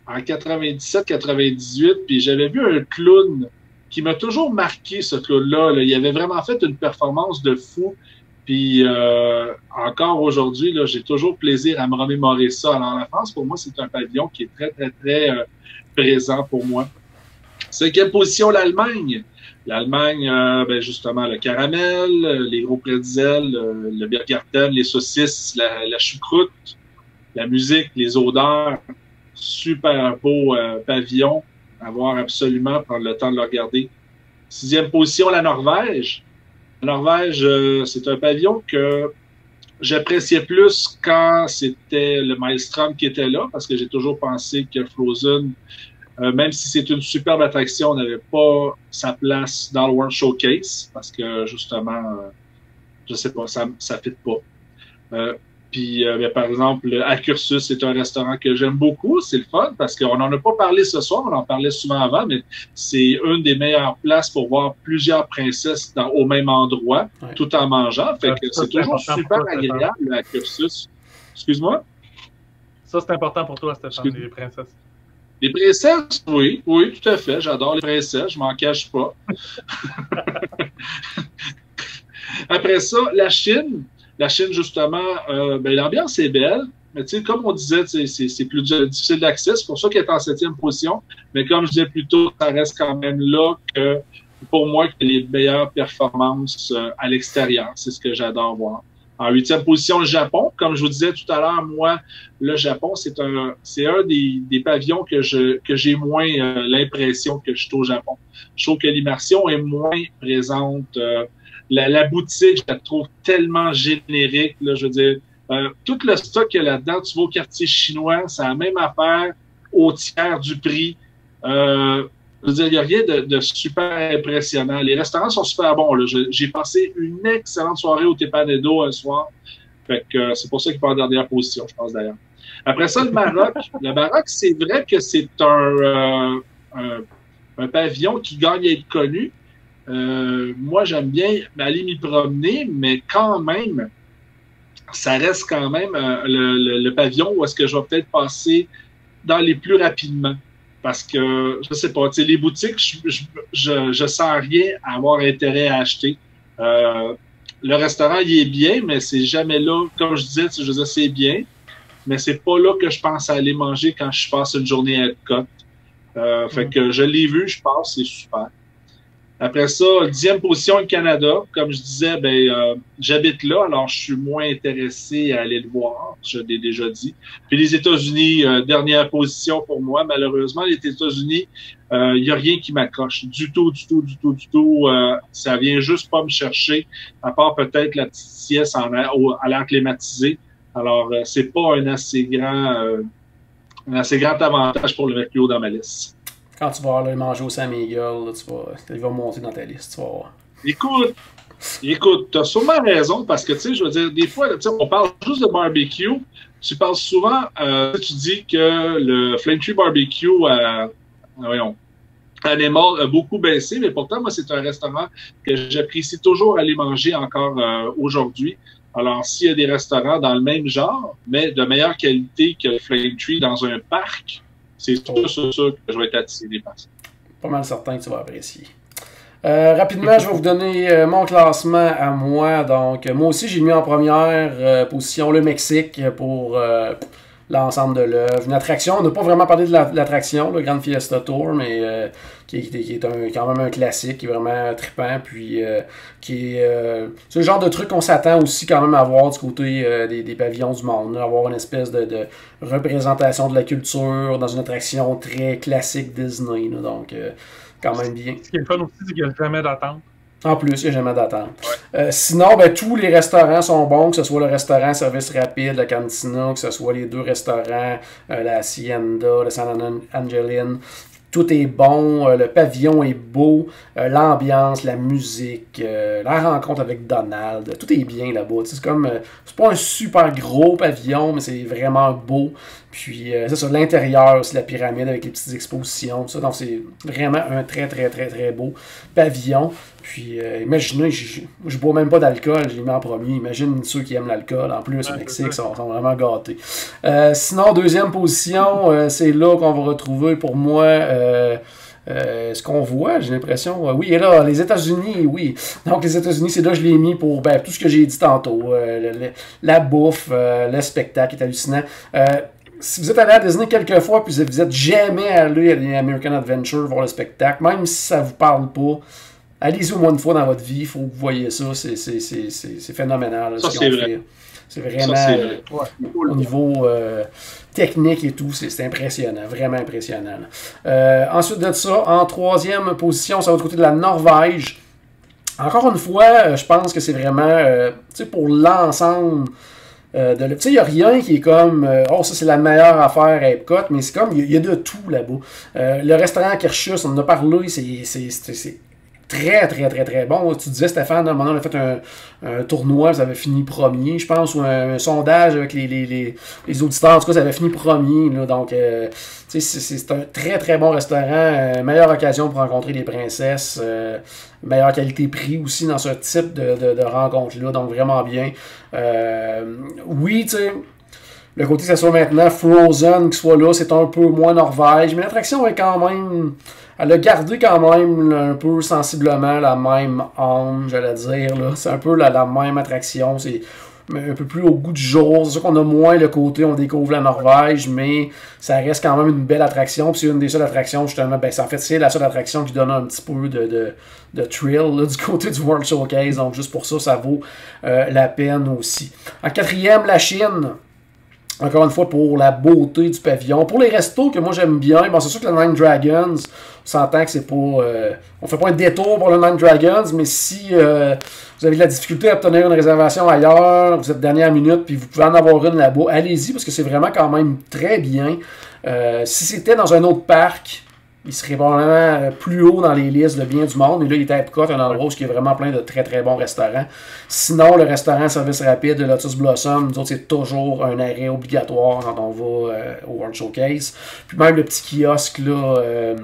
en 97-98, puis j'avais vu un clown qui m'a toujours marqué, ce clown-là. Là. Il avait vraiment fait une performance de fou. Puis encore aujourd'hui, là, j'ai toujours plaisir à me remémorer ça. Alors la France, pour moi, c'est un pavillon qui est très, très, très présent pour moi. 5e position, l'Allemagne. L'Allemagne, ben justement, le caramel, les gros pretzels, le Biergarten, les saucisses, la choucroute, la musique, les odeurs. Super beau pavillon. À voir absolument, prendre le temps de le regarder. 6e position, la Norvège. La Norvège, c'est un pavillon que j'appréciais plus quand c'était le Maelstrom qui était là, parce que j'ai toujours pensé que Frozen, même si c'est une superbe attraction, n'avait pas sa place dans le World Showcase, parce que justement, je sais pas, ça fit pas. Puis, par exemple, Accursus, c'est un restaurant que j'aime beaucoup. C'est le fun parce qu'on n'en a pas parlé ce soir, on en parlait souvent avant, mais c'est une des meilleures places pour voir plusieurs princesses au même endroit, tout en mangeant. Fait que c'est toujours super agréable, Accursus. Excuse-moi? Ça, c'est important pour toi, Stéphane, les princesses. Les princesses, oui, tout à fait. J'adore les princesses, je m'en cache pas. Après ça, la Chine. La Chine, justement, l'ambiance est belle, mais tu sais, comme on disait, c'est plus difficile d'accès, c'est pour ça qu'elle est en 7e position, mais comme je disais plus tôt, ça reste quand même là que, pour moi, que les meilleures performances à l'extérieur, c'est ce que j'adore voir. En 8e position, le Japon. Comme je vous disais tout à l'heure, moi, le Japon, c'est un des pavillons que j'ai moins l'impression que je suis au Japon. Je trouve que l'immersion est moins présente. La boutique, je la trouve tellement générique. Là, je veux dire, tout le stock qu'il y a là-dedans, tu vas au quartier chinois, c'est la même affaire, au tiers du prix. Je veux dire, il n'y a rien de super impressionnant. Les restaurants sont super bons. Là. J'ai passé une excellente soirée au Tepanedo un soir. Fait que c'est pour ça qu'il est en dernière position, je pense d'ailleurs. Après ça, le Maroc. Le Maroc, c'est vrai que c'est un pavillon qui gagne à être connu. Moi, j'aime bien aller m'y promener, mais quand même, ça reste quand même le pavillon où est-ce que je vais peut-être passer d'aller plus rapidement. Parce que, je sais pas, tu sais, les boutiques, je sens rien à avoir intérêt à acheter. Le restaurant, il est bien, mais c'est jamais là. Comme je disais, c'est bien, mais c'est pas là que je pense à aller manger quand je passe une journée à Epcot. Fait que je l'ai vu, je pense, c'est super. Après ça, 10e position, le Canada. Comme je disais, j'habite là, alors je suis moins intéressé à aller le voir, je l'ai déjà dit. Puis les États-Unis, dernière position pour moi. Malheureusement, les États-Unis, il n'y a rien qui m'accroche. Du tout. Ça vient juste pas me chercher, à part peut-être la petite sieste à l'air climatisé. Alors, c'est pas un assez grand avantage pour le mettre plus haut dans ma liste. Quand tu vas aller manger au Sam Eagle, là, il va monter dans ta liste, tu vas voir. Écoute, tu as sûrement raison, parce que, tu sais, je veux dire, des fois, on parle juste de barbecue. Tu parles souvent, tu dis que le Flame Tree Barbecue Animal a beaucoup baissé, mais pourtant, moi, c'est un restaurant que j'apprécie toujours aller manger encore aujourd'hui. Alors, s'il y a des restaurants dans le même genre, mais de meilleure qualité que le Flame Tree dans un parc, c'est sûr que je vais être attiré par ça. Pas mal certain que tu vas apprécier. Rapidement, je vais vous donner mon classement à moi. Donc, moi aussi, j'ai mis en première position le Mexique pour l'ensemble de l'œuvre. Une attraction, on n'a pas vraiment parlé de l'attraction, le Grand Fiesta Tour, mais qui est quand même un classique, qui est vraiment trippant, puis c'est le genre de truc qu'on s'attend aussi quand même à voir du côté des pavillons du monde, là, avoir une espèce de représentation de la culture dans une attraction très classique Disney, là, donc quand même bien. Ce qui est le fun aussi, c'est qu'il n'y a jamais d'attente. En plus, il n'y a jamais d'attente. Ouais. Sinon, tous les restaurants sont bons, que ce soit le restaurant service rapide, la Cantina, que ce soit les deux restaurants, la Hacienda, le San Angelin. Tout est bon, le pavillon est beau, l'ambiance, la musique, la rencontre avec Donald, tout est bien là-bas. C'est comme, c'est pas un super gros pavillon, mais c'est vraiment beau. Puis c'est ça, l'intérieur, c'est la pyramide avec les petites expositions, tout ça. Donc c'est vraiment un très très très très beau pavillon. Puis imaginez, je bois même pas d'alcool, je l'ai mis en premier. Imagine ceux qui aiment l'alcool. En plus, au Mexique, sont vraiment gâtés. Sinon, deuxième position, c'est là qu'on va retrouver pour moi ce qu'on voit, j'ai l'impression. Oui, et là, les États-Unis, oui. Donc, les États-Unis, c'est là que je l'ai mis pour tout ce que j'ai dit tantôt. La bouffe, le spectacle est hallucinant. Si vous êtes allé à Disney quelques fois puis vous n'êtes jamais allé à l'American Adventure voir le spectacle, même si ça ne vous parle pas, allez-y au moins une fois dans votre vie, il faut que vous voyez ça, c'est phénoménal. Là, ça, c'est vrai. C'est vraiment, au niveau technique et tout, c'est impressionnant, vraiment impressionnant. Ensuite de ça, en troisième position, ça va du côté de la Norvège. Encore une fois, je pense que c'est vraiment, pour l'ensemble, il n'y a rien qui est comme ça c'est la meilleure affaire à Epcot, mais c'est comme il y a de tout là-bas. Le restaurant à Kirchhoff, on en a parlé, c'est très très très très bon. Tu disais Stéphane, à un moment on a fait un tournoi, ça avait fini premier, je pense, ou un sondage avec les auditeurs, en tout cas ça avait fini premier, là, donc c'est un très très bon restaurant, meilleure occasion pour rencontrer les princesses, meilleure qualité-prix aussi dans ce type de rencontre-là, donc vraiment bien. Oui, tu sais, le côté que ce soit maintenant Frozen qui soit là, c'est un peu moins Norvège, mais l'attraction est quand même, elle a gardé quand même un peu sensiblement la même âme, j'allais dire, là. C'est un peu la même attraction, c'est un peu plus au goût du jour. C'est sûr qu'on a moins le côté, on découvre la Norvège, mais ça reste quand même une belle attraction. Puis c'est une des seules attractions, justement, en fait, c'est la seule attraction qui donne un petit peu de thrill là, du côté du World Showcase. Donc juste pour ça, ça vaut la peine aussi. En quatrième, la Chine. Encore une fois, pour la beauté du pavillon. Pour les restos que moi j'aime bien, c'est sûr que le Nine Dragons, on s'entend que c'est pas... on fait pas un détour pour le Nine Dragons, mais si vous avez de la difficulté à obtenir une réservation ailleurs, vous êtes dernière minute, puis vous pouvez en avoir une là-bas, allez-y, parce que c'est vraiment quand même très bien. Si c'était dans un autre parc, il serait probablement plus haut dans les listes de biens du monde. Et là, il est à Epcot, un endroit où il y a vraiment plein de très très bons restaurants. Sinon, le restaurant service rapide de Lotus Blossom, nous autres, c'est toujours un arrêt obligatoire quand on va au World Showcase. Puis même le petit kiosque, là,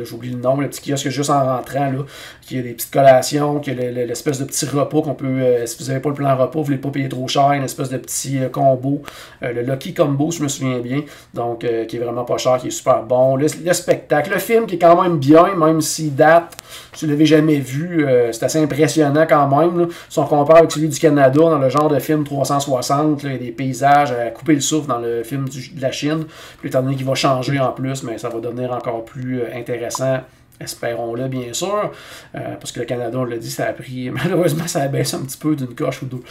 j'oublie le nom, le petit kiosque juste en rentrant, là, qui a des petites collations, qui a l'espèce de petit repas qu'on peut, si vous n'avez pas le plan repas, vous ne voulez pas payer trop cher, une espèce de petit combo, le Lucky Combo, je me souviens bien, donc qui est vraiment pas cher, qui est super bon. Le spectacle, le film qui est quand même bien, même s'il date, si vous ne l'avez jamais vu, c'est assez impressionnant quand même, là. Si on compare avec celui du Canada, dans le genre de film 360, là, il y a des paysages à couper le souffle dans le film de la Chine, puis étant donné qu'il va changer en plus, mais ça va devenir encore plus intéressant. Espérons-le, bien sûr, parce que le Canada, on l'a dit, ça a pris, malheureusement, ça a baissé un petit peu d'une coche ou deux.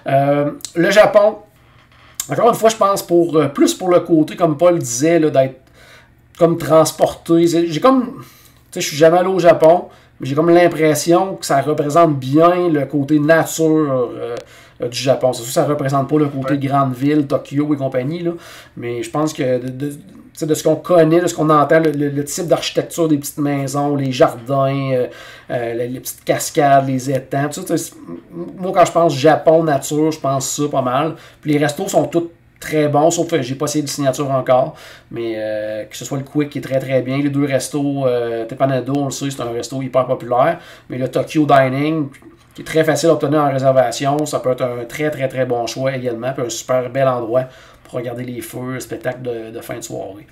Le Japon, encore une fois, je pense, plus pour le côté, comme Paul disait, là, d'être comme transporté. J'ai comme, tu sais, je suis jamais allé au Japon, mais j'ai comme l'impression que ça représente bien le côté nature du Japon. C'est sûr que ça ne représente pas le côté grande ville, Tokyo et compagnie, là, mais je pense que de ce qu'on connaît, de ce qu'on entend, le type d'architecture des petites maisons, les jardins, les petites cascades, les étangs, tout ça, moi quand je pense Japon, nature, je pense ça pas mal. Puis les restos sont tous très bons, sauf que j'ai pas essayé de signature encore, mais que ce soit le Quick qui est très très bien, les deux restos, Teppanyaki, on le sait, c'est un resto hyper populaire, mais le Tokyo Dining, qui est très facile à obtenir en réservation, ça peut être un très très très bon choix également, puis un super bel endroit pour regarder les feux, spectacle de fin de soirée.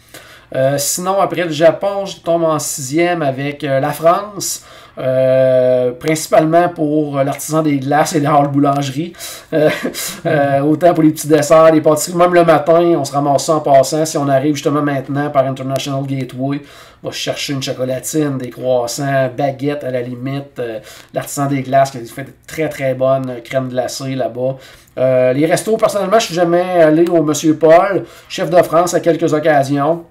Sinon, après le Japon, je tombe en 6e avec la France, principalement pour l'artisan des glaces et les halles boulangerie. Autant pour les petits desserts, les pâtisseries, même le matin, on se ramasse ça en passant. Si on arrive justement maintenant par International Gateway, on va chercher une chocolatine, des croissants, baguettes à la limite, l'artisan des glaces qui fait de très très bonnes crèmes glacées là-bas. Les restos, personnellement, je suis jamais allé au Monsieur Paul, chef de France à quelques occasions.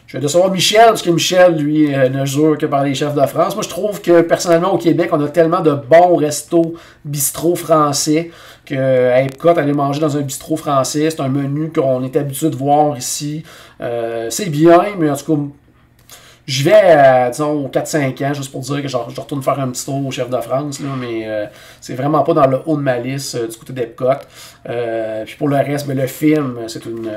Je vais décevoir Michel, parce que Michel, lui, ne jure que par les chefs de France. Moi, je trouve que, personnellement, au Québec, on a tellement de bons restos bistrot français qu'à Epcot, aller manger dans un bistrot français, c'est un menu qu'on est habitué de voir ici. C'est bien, mais en tout cas, j'y vais, disons, aux 4-5 ans, juste pour dire que je retourne faire un petit tour au chef de France, là, mais c'est vraiment pas dans le haut de ma liste du côté d'Epcot. Puis pour le reste, le film, c'est une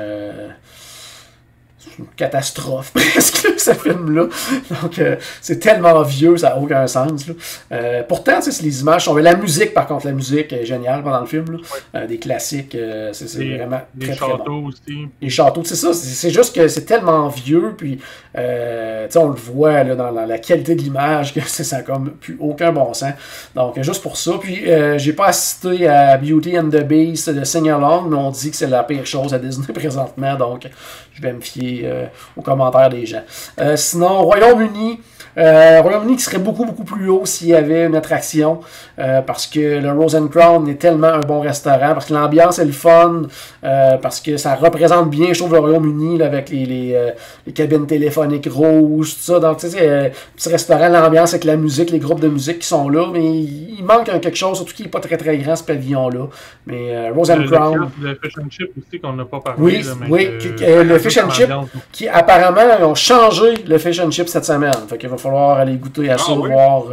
catastrophe presque ce film-là. Donc c'est tellement vieux, ça n'a aucun sens. Là. Pourtant, les images sont... La musique, par contre, la musique est géniale pendant le film. Là. Des classiques, c'est vraiment des très, châteaux très bon. aussi. Les châteaux, c'est ça. C'est juste que c'est tellement vieux, puis on le voit là, dans la qualité de l'image, que ça n'a comme plus aucun bon sens. Donc, juste pour ça. Puis, j'ai pas assisté à Beauty and the Beast de Sing Along, mais on dit que c'est la pire chose à Disney présentement, donc je vais me fier aux commentaires des gens. Sinon, Royaume-Uni qui serait beaucoup plus haut s'il y avait une attraction, parce que le Rose and Crown est tellement un bon restaurant, parce que l'ambiance est le fun, parce que ça représente bien, je trouve, le Royaume-Uni là, avec les cabines téléphoniques rouges, tout ça. Donc, tu sais, c'est un petit restaurant, l'ambiance avec la musique, les groupes de musique qui sont là, mais il manque quelque chose, surtout qu'il n'est pas très très grand ce pavillon-là. Mais Rose and Crown. Le Fish and Chip aussi qu'on n'a pas parlé. Oui, là, mais oui, le Fish and Chip, qui apparemment ont changé le Fish and Chip cette semaine. Fait qu'il va falloir aller goûter à ça, voir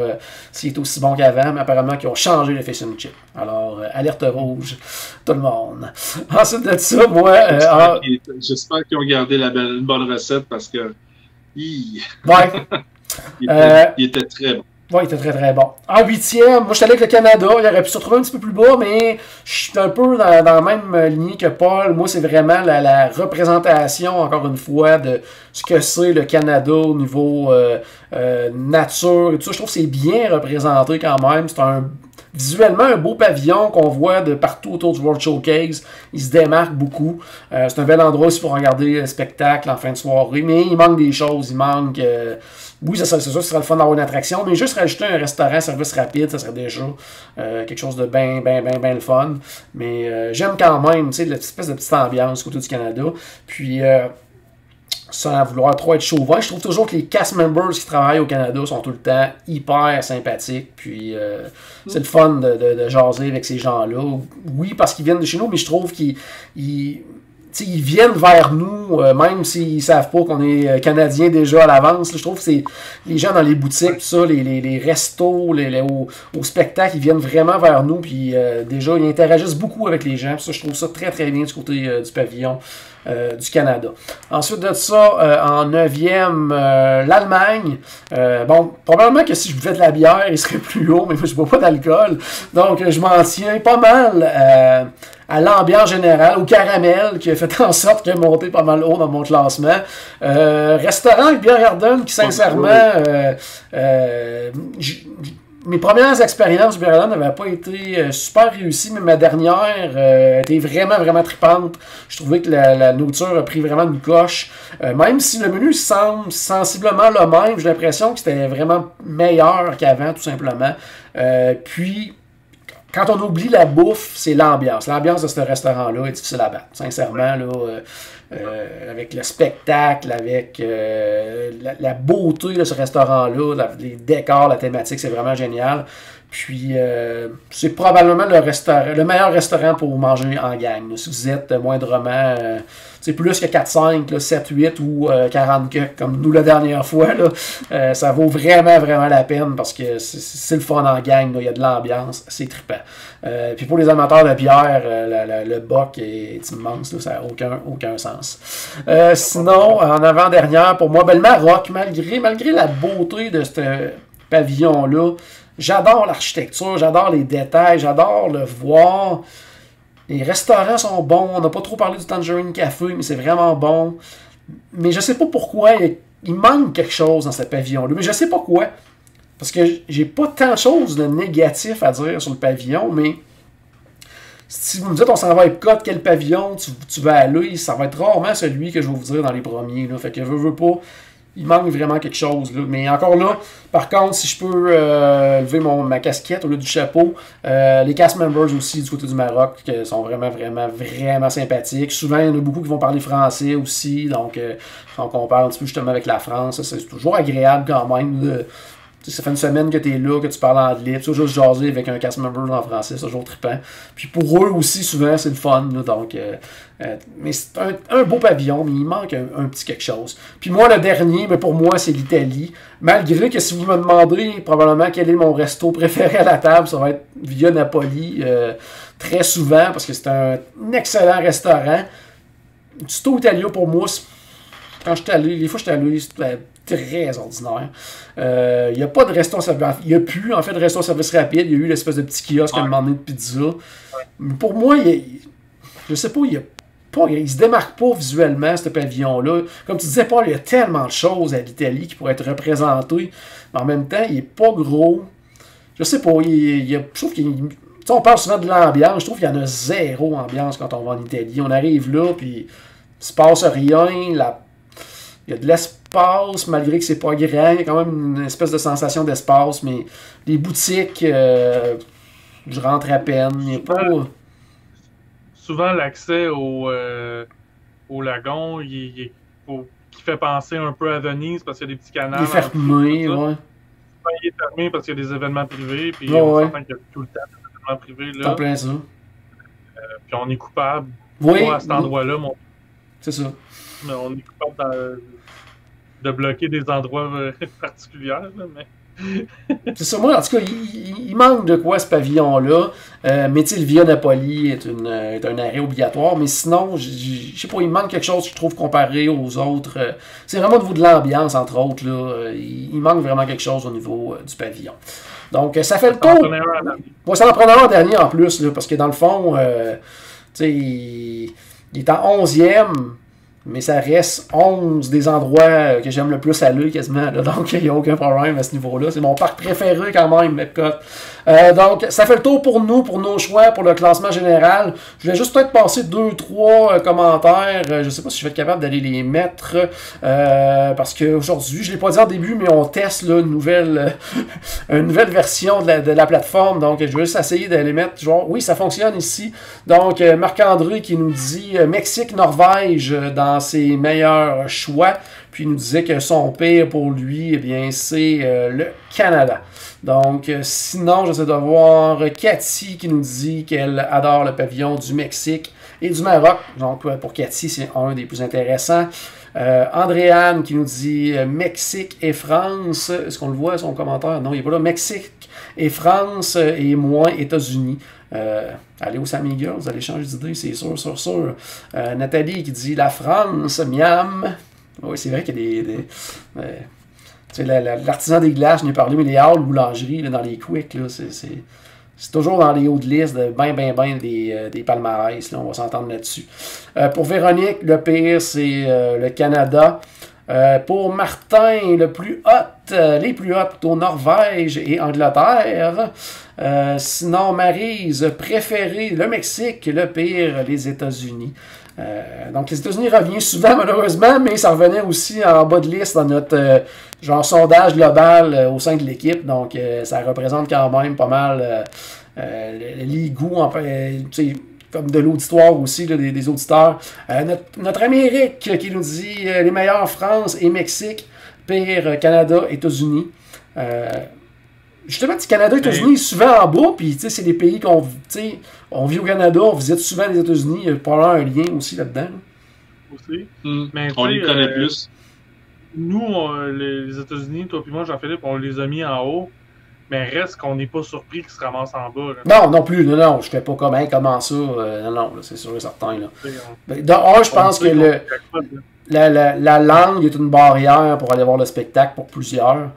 s'il est aussi bon qu'avant, mais apparemment qu'ils ont changé le Fish and Chip. Alors, alerte rouge, tout le monde. Ensuite de ça, moi... J'espère qu'ils ont gardé une bonne recette parce que... Ouais. il était très bon. Oui, il était très très bon. En 8e, moi je suis allé avec le Canada, il aurait pu se retrouver un petit peu plus bas, mais je suis un peu dans la même lignée que Paul. Moi, c'est vraiment la représentation, encore une fois, de ce que c'est le Canada au niveau nature et tout ça. Je trouve que c'est bien représenté quand même. C'est visuellement un beau pavillon qu'on voit de partout autour du World Showcase. Il se démarque beaucoup. C'est un bel endroit aussi pour regarder le spectacle en fin de soirée, mais il manque des choses. Il manque... oui, c'est sûr que ce serait le fun d'avoir une attraction, mais juste rajouter un restaurant service rapide, ça serait déjà quelque chose de bien le fun. Mais j'aime quand même, tu sais, l'espèce de petite ambiance du côté du Canada. Puis, sans vouloir trop être chauvin, je trouve toujours que les cast members qui travaillent au Canada sont tout le temps hyper sympathiques. Puis, c'est le fun de jaser avec ces gens-là. Oui, parce qu'ils viennent de chez nous, mais je trouve qu'ils ils viennent vers nous, même s'ils ne savent pas qu'on est Canadiens déjà à l'avance. Je trouve que c'est les gens dans les boutiques, tout ça, les restos, au spectacle, ils viennent vraiment vers nous. Puis déjà, ils interagissent beaucoup avec les gens. Puis ça, je trouve ça très, très bien du côté du pavillon du Canada. Ensuite de ça, en 9e, l'Allemagne. Bon, probablement que si je buvais de la bière, il serait plus haut, mais moi, je ne bois pas d'alcool. Donc, je m'en tiens pas mal à l'ambiance générale, au caramel, qui a fait en sorte qu'il est monté pas mal haut dans mon classement. Restaurant avec Bière Garden, qui sincèrement, mes premières expériences Bière Garden n'avaient pas été super réussies, mais ma dernière était vraiment, vraiment tripante. Je trouvais que la nourriture a pris vraiment une coche. Même si le menu semble sensiblement le même, j'ai l'impression que c'était vraiment meilleur qu'avant, tout simplement. Puis, quand on oublie la bouffe, c'est l'ambiance. L'ambiance de ce restaurant-là est difficile à battre. Sincèrement, là, avec le spectacle, avec la beauté de ce restaurant-là, les décors, la thématique, c'est vraiment génial. Puis, c'est probablement le meilleur restaurant pour manger en gang. Là. Si vous êtes moindrement... c'est plus que 4-5, 7-8 ou 40 comme nous la dernière fois. Là, ça vaut vraiment, vraiment la peine parce que c'est le fun en gang. Il y a de l'ambiance, c'est trippant. Puis pour les amateurs de bière, le boc est immense. Là, ça n'a aucun sens. Sinon, en avant-dernière, pour moi, le Maroc, malgré la beauté de ce pavillon-là, j'adore l'architecture, j'adore les détails, j'adore le voir. Les restaurants sont bons. On n'a pas trop parlé du Tangerine Café, mais c'est vraiment bon. Mais je sais pas pourquoi. Il manque quelque chose dans ce pavillon-là. Mais je sais pas quoi. Parce que j'ai pas tant de choses de négatif à dire sur le pavillon, mais si vous me dites on s'en va à Epcot, quel pavillon tu vas aller, ça va être rarement celui que je vais vous dire dans les premiers. Là. Fait que veux pas. Il manque vraiment quelque chose. Là. Mais encore là, par contre, si je peux lever ma casquette au lieu du chapeau, les cast members aussi du côté du Maroc qui sont vraiment, vraiment, vraiment sympathiques. Souvent, il y en a beaucoup qui vont parler français aussi. Donc, on compare un petit peu justement avec la France. C'est toujours agréable quand même. Ça fait une semaine que tu es là, que tu parles anglais. Tu vas juste jaser avec un cast member en français. C'est toujours trippant. Puis pour eux aussi, souvent, c'est le fun. Là, donc, mais c'est un beau pavillon, mais il manque un petit quelque chose. Puis moi, le dernier, mais pour moi, c'est l'Italie. Malgré que si vous me demandez probablement quel est mon resto préféré à la table, ça va être Via Napoli très souvent, parce que c'est un excellent restaurant. Tuto Italia, pour moi, quand je suis allé, les fois que je suis allé, c'était très ordinaire. Il n'y a pas de resto service. Il n'y a plus, en fait, de resto service rapide. Il y a eu l'espèce de petit kiosque à un moment donné de pizza. Mais pour moi, je sais pas, il se démarque pas visuellement, ce pavillon-là. Comme tu disais, Paul, il y a tellement de choses à l'Italie qui pourraient être représentées. Mais en même temps, il n'est pas gros. Je sais pas, je trouve qu'il... on parle souvent de l'ambiance. Je trouve qu'il y en a zéro ambiance quand on va en Italie. On arrive là, puis il se passe rien. Il y a de l'espace, malgré que c'est pas grand. Il y a quand même une espèce de sensation d'espace, mais les boutiques, je rentre à peine. Il n'y a pas... Souvent, l'accès au lagon, qui fait penser un peu à Venise, parce qu'il y a des petits canals. Il est fermé, ouais. Il est fermé parce qu'il y a des événements privés, puis on s'entend qu'il y a tout le temps des événements privés. Là. T'en plein ça. Puis on est coupable. Oui. Pas à cet endroit-là, c'est ça. Mais on est coupable de bloquer des endroits particuliers, là, mais... C'est ça, moi, en tout cas, il manque de quoi ce pavillon-là. Mais tu sais, le Via Napoli est un arrêt obligatoire. Mais sinon, je sais pas, il manque quelque chose, je trouve, comparé aux autres. C'est vraiment au niveau de l'ambiance, entre autres. Là, il manque vraiment quelque chose au niveau du pavillon. Donc, ça fait le tour. Moi, ça en prenait un dernier en plus, là, parce que dans le fond, tu sais, il est en 11e. Mais ça reste 11 des endroits que j'aime le plus aller quasiment. Là. Donc, il n'y a aucun problème à ce niveau-là. C'est mon parc préféré quand même, Epcot. Donc, ça fait le tour pour nous, pour nos choix, pour le classement général. Je voulais juste peut-être passer 2-3 commentaires. Je ne sais pas si je vais être capable d'aller les mettre. Parce qu'aujourd'hui, je ne l'ai pas dit en début, mais on teste là, une nouvelle version de la plateforme. Donc, je vais juste essayer de les mettre. Genre, oui, ça fonctionne ici. Donc, Marc-André qui nous dit Mexique, Norvège dans ses meilleurs choix. Puis il nous disait que son pire pour lui, eh bien, c'est le Canada. Donc, sinon, j'essaie de voir Cathy qui nous dit qu'elle adore le pavillon du Mexique et du Maroc. Donc, pour Cathy, c'est un des plus intéressants. Andréane qui nous dit Mexique et France. Est-ce qu'on le voit, son commentaire? Non, il n'est pas là. Mexique et France et moins États-Unis. Allez au San Miguel, vous allez changer d'idée, c'est sûr, sûr. Nathalie qui dit la France, miam. Oui, c'est vrai qu'il y a l'artisan des glaces, je n'ai parlé, mais les halles boulangeries là, dans les quick, là, c'est toujours dans les hauts de liste de des palmarès. Là, on va s'entendre là-dessus. Pour Véronique, le pire, c'est le Canada. Pour Martin, les plus hot, plutôt Norvège et Angleterre. Sinon, Maryse, préféré, le Mexique, le pire, les États-Unis. Donc, les États-Unis reviennent souvent, malheureusement, mais ça revenait aussi en bas de liste dans notre sondage global au sein de l'équipe. Donc, ça représente quand même pas mal les goûts, comme de l'auditoire aussi, là, des auditeurs. Notre Amérique qui nous dit les meilleurs France et Mexique, pire Canada, États-Unis. Justement, Canada et États-Unis, souvent en bas, puis c'est des pays on vit au Canada, on visite souvent les États-Unis, il y a pas un lien aussi là-dedans. Aussi. Mais, on les connaît plus. Nous, les États-Unis, toi et moi, Jean-Philippe, on les a mis en haut, mais reste qu'on n'est pas surpris qu'ils se ramassent en bas. Là. Non plus, non, je fais pas comment ça, non, c'est sûr et certain. Là. Je pense que la langue est une barrière pour aller voir le spectacle pour plusieurs.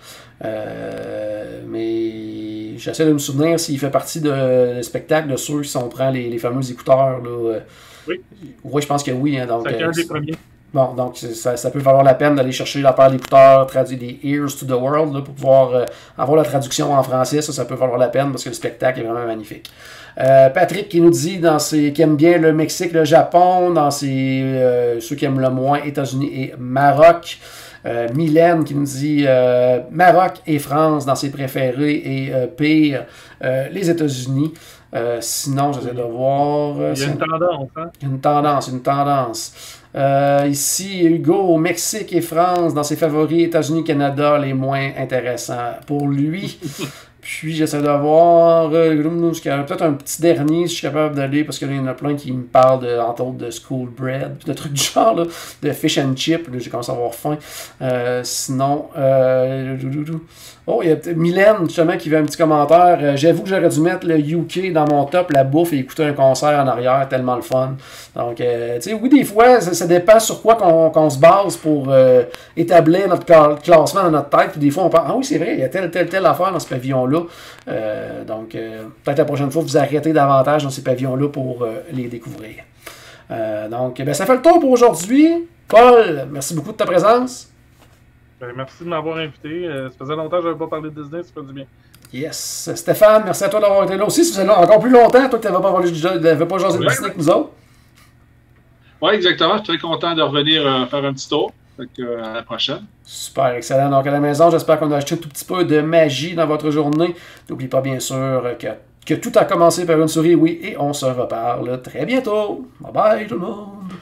Mais j'essaie de me souvenir s'il fait partie de spectacle de ceux si on prend les fameux écouteurs. Là, oui, je pense que oui. Hein, donc, c'est un des premiers. Bon, donc ça peut valoir la peine d'aller chercher la paire d'écouteurs, traduire des Ears to the World là, pour pouvoir avoir la traduction en français. Ça peut valoir la peine parce que le spectacle est vraiment magnifique. Patrick qui nous dit qui aime bien le Mexique, le Japon, dans ceux qui aiment le moins États-Unis et Maroc. Mylène qui nous dit Maroc et France dans ses préférés et pire les États-Unis. Sinon, j'essaie de voir. Il y a une tendance. Hein? Une tendance. Ici, Hugo, Mexique et France dans ses favoris, États-Unis, Canada, les moins intéressants pour lui. Puis j'essaie de voir peut-être un petit dernier si je suis capable d'aller parce qu'il y en a plein qui me parlent entre autres de school bread, de trucs du genre, là, de fish and chip, j'ai commencé à avoir faim. Sinon, il y a Mylène justement qui fait un petit commentaire. J'avoue que j'aurais dû mettre le UK dans mon top, la bouffe et écouter un concert en arrière, tellement le fun. Donc, oui, des fois, ça dépend sur quoi qu'on se base pour établir notre classement dans notre tête. Puis des fois, on pense, ah oui, c'est vrai, il y a telle affaire dans ce pavillon-là. Donc, peut-être la prochaine fois, vous arrêtez davantage dans ces pavillons-là pour les découvrir. Donc, ça fait le tour pour aujourd'hui. Paul, merci beaucoup de ta présence. Merci de m'avoir invité. Ça faisait longtemps que je n'avais pas parlé de Disney, ça fait du bien. Yes. Stéphane, merci à toi d'avoir été là aussi. Ça faisait encore plus longtemps, toi, que tu n'avais pas jasé de Disney avec nous autres. Oui, exactement. Je suis très content de revenir faire un petit tour. Donc, à la prochaine. Super, excellent. Donc, à la maison, j'espère qu'on a acheté un tout petit peu de magie dans votre journée. N'oubliez pas, bien sûr, que tout a commencé par une souris, oui, et on se reparle très bientôt. Bye bye, tout le monde.